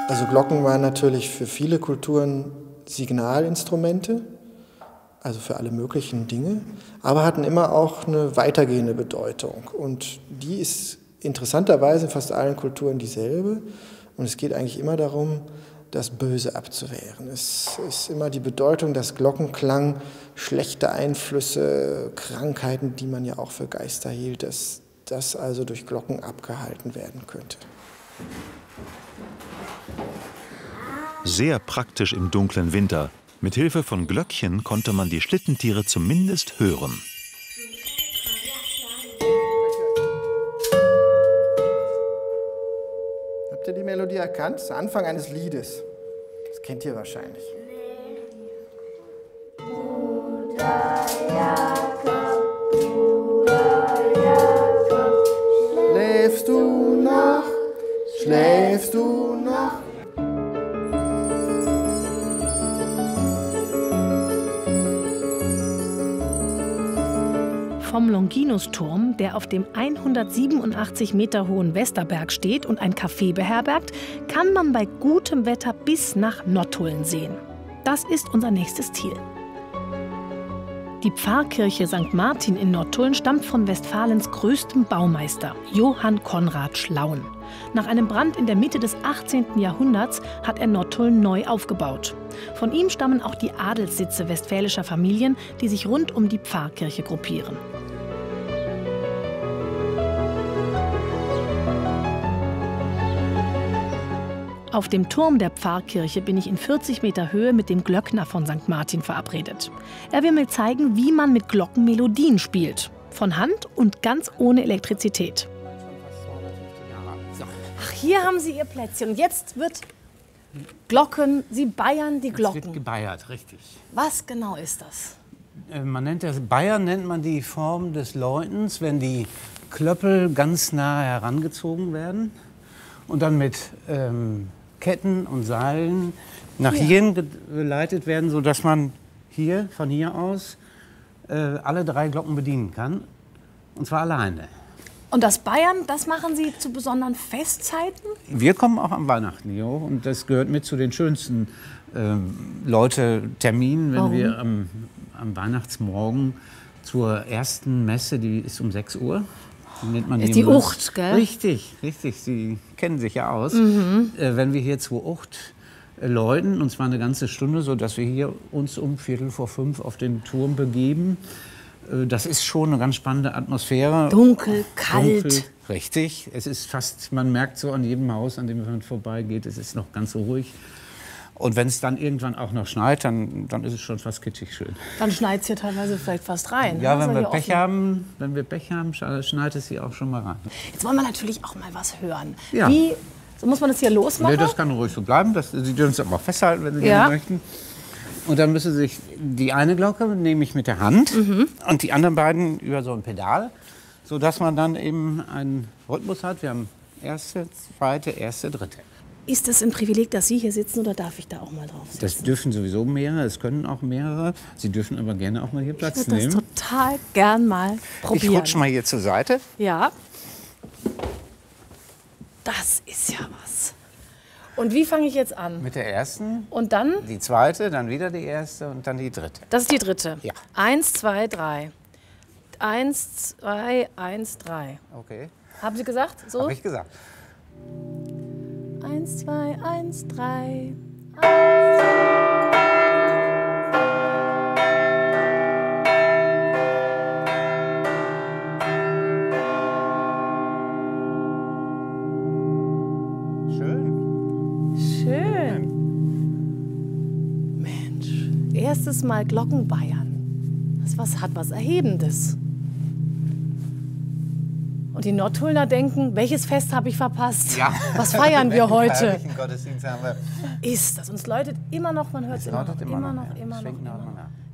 Also Glocken waren natürlich für viele Kulturen Signalinstrumente, also für alle möglichen Dinge, aber hatten immer auch eine weitergehende Bedeutung. Und die ist interessanterweise in fast allen Kulturen dieselbe. Und es geht eigentlich immer darum, das Böse abzuwehren. Es ist immer die Bedeutung, dass Glockenklang schlechte Einflüsse, Krankheiten, die man ja auch für Geister hielt, dass das also durch Glocken abgehalten werden könnte. Sehr praktisch im dunklen Winter. Mit Hilfe von Glöckchen konnte man die Schlittentiere zumindest hören. Habt ihr die Melodie erkannt? Das ist der Anfang eines Liedes. Das kennt ihr wahrscheinlich. Schläfst du noch? Schläfst du noch? Vom Longinusturm, der auf dem 187 Meter hohen Westerberg steht und ein Café beherbergt, kann man bei gutem Wetter bis nach Nottuln sehen. Das ist unser nächstes Ziel. Die Pfarrkirche St. Martin in Nottuln stammt von Westfalens größtem Baumeister, Johann Konrad Schlaun. Nach einem Brand in der Mitte des 18. Jahrhunderts hat er Nottuln neu aufgebaut. Von ihm stammen auch die Adelssitze westfälischer Familien, die sich rund um die Pfarrkirche gruppieren. Auf dem Turm der Pfarrkirche bin ich in 40 Meter Höhe mit dem Glöckner von St. Martin verabredet. Er will mir zeigen, wie man mit Glocken Melodien spielt. Von Hand und ganz ohne Elektrizität. Ach, hier haben Sie Ihr Plätzchen. Und jetzt wird Glocken, Sie bayern die Glocken. Es wird gebeiert, richtig. Was genau ist das? Bayern nennt man die Form des Läutens, wenn die Klöppel ganz nah herangezogen werden und dann mit Ketten und Seilen nach hier geleitet werden, sodass man von hier aus alle 3 Glocken bedienen kann, und zwar alleine. Und das Bayern, das machen Sie zu besonderen Festzeiten? Wir kommen auch am Weihnachten hier hoch und das gehört mit zu den schönsten Terminen, wenn wir am Weihnachtsmorgen zur ersten Messe, die ist um 6 Uhr. Nennt man ist die Ucht, gell? Richtig, richtig. Sie kennen sich ja aus. Wenn wir hier zur Ucht läuten, und zwar eine ganze Stunde, sodass wir hier uns um 4:45 auf den Turm begeben. Das ist schon eine ganz spannende Atmosphäre. Dunkel, kalt. Dunkel, richtig. Es ist fast, man merkt so an jedem Haus, an dem man vorbeigeht, es ist noch ganz so ruhig. Und wenn es dann irgendwann auch noch schneit, dann ist es schon fast kitschig schön. Dann schneit es hier teilweise vielleicht fast rein. Ja, wenn wir Pech haben, schneit es hier auch schon mal rein. Jetzt wollen wir natürlich auch mal was hören. Ja. So muss man das hier losmachen? Nee, das kann ruhig so bleiben. Sie dürfen es aber auch festhalten, wenn Sie gerne möchten. Und dann müssen Sie sich die eine Glocke nehme ich mit der Hand und die anderen beiden über so ein Pedal, sodass man dann eben einen Rhythmus hat. Wir haben erste, zweite, erste, dritte. Ist das ein Privileg, dass Sie hier sitzen, oder darf ich da auch mal drauf sitzen? Das dürfen sowieso mehrere, es können auch mehrere. Sie dürfen aber gerne auch mal hier Platz nehmen. Ich würde das total gern mal probieren. Ich rutsche mal hier zur Seite. Ja. Das ist ja was. Und wie fange ich jetzt an? Mit der ersten. Und dann? Die zweite, dann wieder die erste und dann die dritte. Das ist die dritte? Ja. 1, 2, 3. 1, 2, 1, 3. Okay. Haben Sie gesagt? So? Habe ich gesagt. 1, 2, 1, 3. Schön. Mensch, erstes Mal Glockenbayern. Das hat was Erhebendes. Und Und die Nottulner denken, welches Fest habe ich verpasst? Ja. Was feiern wir heute? Gottesdienst haben wir. Ist das? Und es läutet immer noch, man hört es immer noch.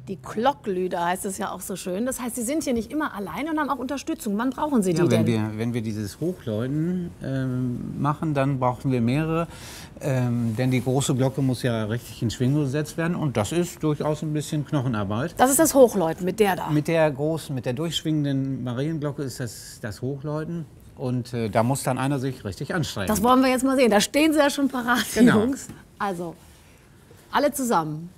Die Glocklüder heißt es ja auch so schön. Das heißt, Sie sind hier nicht immer alleine und haben auch Unterstützung. Wann brauchen Sie die denn? Wenn wir dieses Hochläuten machen, dann brauchen wir mehrere. Denn die große Glocke muss ja richtig in Schwingung gesetzt werden. Und das ist durchaus ein bisschen Knochenarbeit. Das ist das Hochläuten mit der da? Mit der großen, mit der durchschwingenden Marienglocke ist das Hochläuten. Und da muss dann einer sich richtig anstrengen. Das wollen wir jetzt mal sehen. Da stehen Sie ja schon parat, die Genau. Jungs. Also, alle zusammen.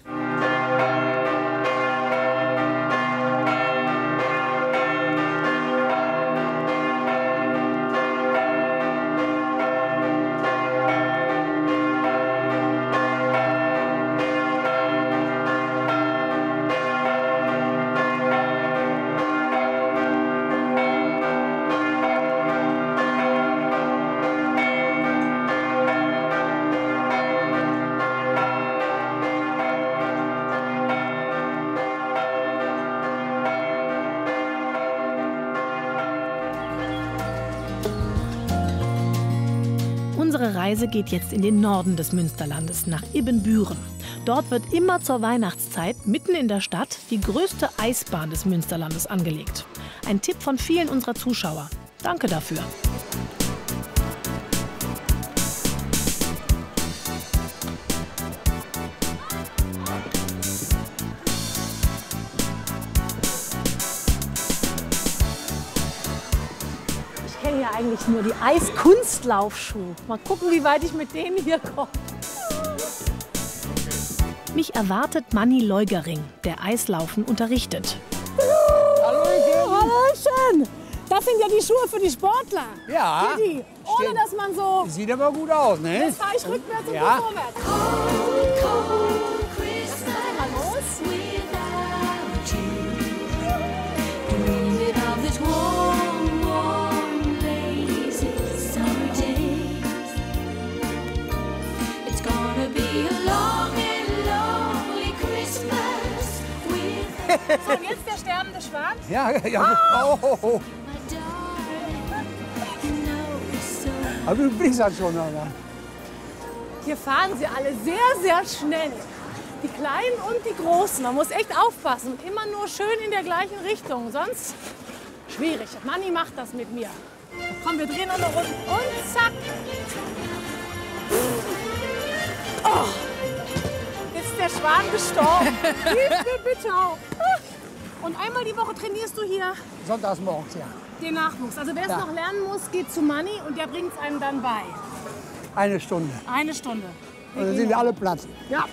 Unsere Reise geht jetzt in den Norden des Münsterlandes, nach Ibbenbüren. Dort wird immer zur Weihnachtszeit mitten in der Stadt die größte Eisbahn des Münsterlandes angelegt. Ein Tipp von vielen unserer Zuschauer. Danke dafür. Ich kenne ja eigentlich nur die Eiskunstlaufschuhe. Mal gucken, wie weit ich mit denen hier komme. Mich erwartet Manni Leugering, der Eislaufen unterrichtet. Hallöchen! Das sind ja die Schuhe für die Sportler. Ja. Hier die. Ohne dass man so... Sieht aber gut aus, ne? Jetzt fahre ich rückwärts und Ja. du vorwärts. Mal los. So, und jetzt der sterbende Schwan. Ja, ja. Oh. Aber du bist halt schon, oder? Hier fahren sie alle sehr, sehr schnell. Die Kleinen und die Großen. Man muss echt aufpassen. Und immer nur schön in der gleichen Richtung. Sonst schwierig. Manni macht das mit mir. Komm, wir drehen noch eine Runde. Und zack. Oh. Jetzt ist der Schwan gestorben. Hilf mir bitte auch. Und einmal die Woche trainierst du hier Sonntags morgens, ja. den Nachwuchs. Also wer es Ja. noch lernen muss, geht zu Manni und der bringt es einem dann bei. Eine Stunde. Eine Stunde. Und dann sind wir alle Platz. Ja.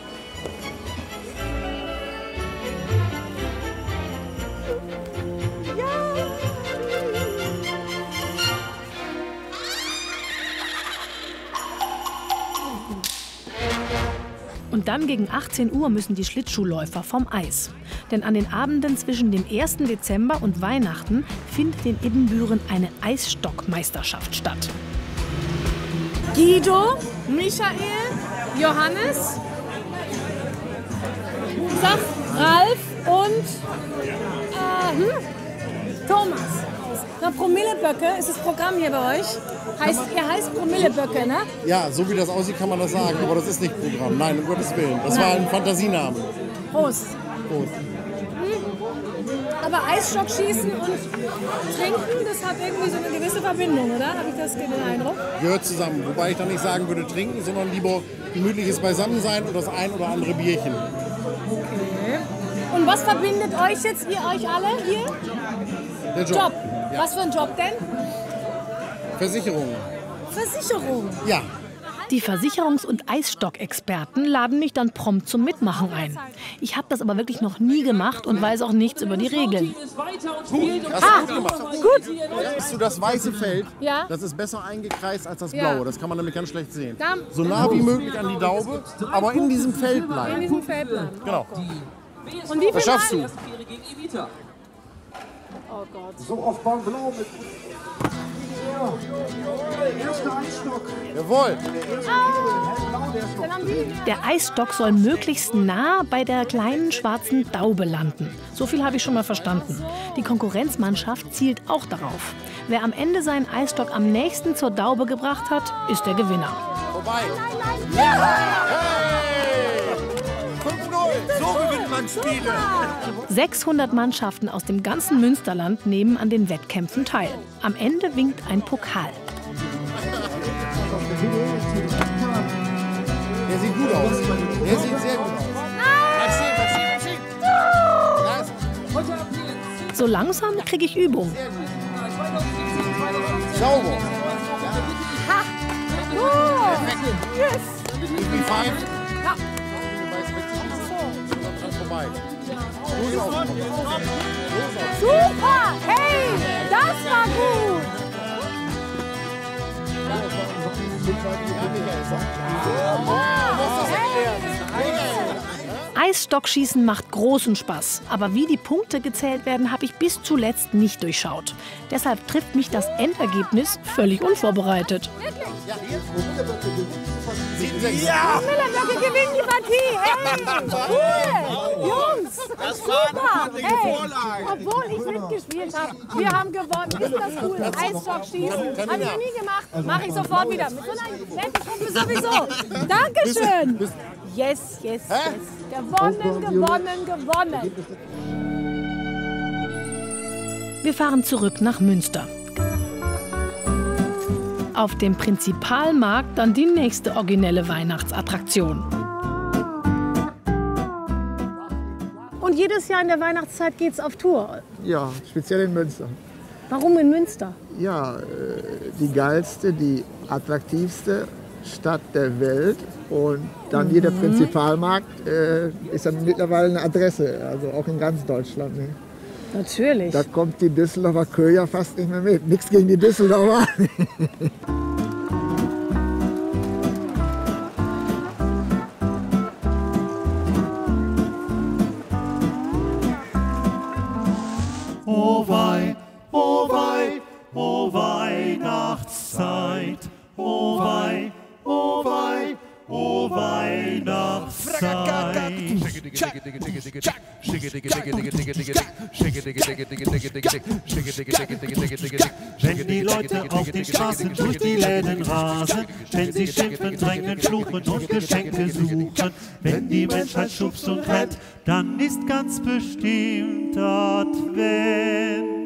Und dann gegen 18 Uhr müssen die Schlittschuhläufer vom Eis. Denn an den Abenden zwischen dem 1. Dezember und Weihnachten findet in Ibbenbüren eine Eisstockmeisterschaft statt. Guido, Michael, Johannes, sag Ralf und Thomas. Na, Promilleböcke ist das Programm hier bei euch. Ihr heißt Promilleböcke, ne? Ja, so wie das aussieht, kann man das sagen. Aber das ist nicht Programm. Nein, um Gottes Willen. Das war ein Fantasiename. Prost. Prost. Aber Eisstockschießen und Trinken, das hat irgendwie so eine gewisse Verbindung, oder? Habe ich das den Eindruck? Gehört zusammen. Wobei ich dann nicht sagen würde trinken, sondern lieber gemütliches Beisammensein und das ein oder andere Bierchen. Okay. Und was verbindet euch jetzt, ihr euch alle hier? Der Job. Ja. Was für ein Job denn? Versicherung. Versicherung? Ja. Die Versicherungs- und Eisstockexperten laden mich dann prompt zum Mitmachen ein. Ich habe das aber wirklich noch nie gemacht und weiß auch nichts über die Regeln. Gut, hast du gut gemacht. Gut. Siehst du das weiße Feld? Ja. Das ist besser eingekreist als das Ja. blaue. Das kann man nämlich ganz schlecht sehen. Da- So nah wie möglich an die Daube, aber in diesem Feld bleiben. In diesem Feld bleiben. Genau. Und wie viel Das schaffst du. Oh Gott. So auf Bahn Blau mit. Erster Einstock. Jawohl. Der Eisstock soll möglichst nah bei der kleinen schwarzen Daube landen. So viel habe ich schon mal verstanden. Die Konkurrenzmannschaft zielt auch darauf. Wer am Ende seinen Eisstock am nächsten zur Daube gebracht hat, ist der Gewinner. Vorbei. Ja! Hey! 5-0. So gewinnt man Spiele. 600 Mannschaften aus dem ganzen Münsterland nehmen an den Wettkämpfen teil. Am Ende winkt ein Pokal. Der sieht gut aus. Der sieht sehr gut aus. So langsam kriege ich Übung. Sauber. Ha! Oh! Yes! Wie fein? Ja. Vorbei. Super! Hey! Das war gut! Eisstockschießen macht großen Spaß. Aber wie die Punkte gezählt werden, habe ich bis zuletzt nicht durchschaut. Deshalb trifft mich das Endergebnis völlig unvorbereitet. Ja! Müllerböcke gewinnen die Partie! Hey! Cool! Jungs! Super! Hey! Obwohl ich mitgespielt habe, wir haben gewonnen. Ist das cool? Eisstockschießen. Habe ich noch nie gemacht. Mache ich sofort wieder. Mit so einer netten Gruppe sowieso. Dankeschön! Yes, yes, yes. Gewonnen. Wir fahren zurück nach Münster. Auf dem Prinzipalmarkt dann die nächste originelle Weihnachtsattraktion. Und jedes Jahr in der Weihnachtszeit geht es auf Tour. Ja, speziell in Münster. Warum in Münster? Ja, die geilste, die attraktivste Stadt der Welt. Und dann jeder Prinzipalmarkt ist dann mittlerweile eine Adresse, also auch in ganz Deutschland. Ne? Natürlich. Da kommt die Düsseldorfer Kö ja fast nicht mehr mit. Nichts gegen die Düsseldorfer. Oh wei, oh wei, oh Weihnachtszeit. Oh wei, oh wei, oh Weihnachtszeit. Wenn die Leute auf den Straßen durch die Läden rasen, wenn sie schimpfen, drängen, fluchen und Geschenke suchen, wenn die Menschheit schubst und rennt, dann ist ganz bestimmt Advent.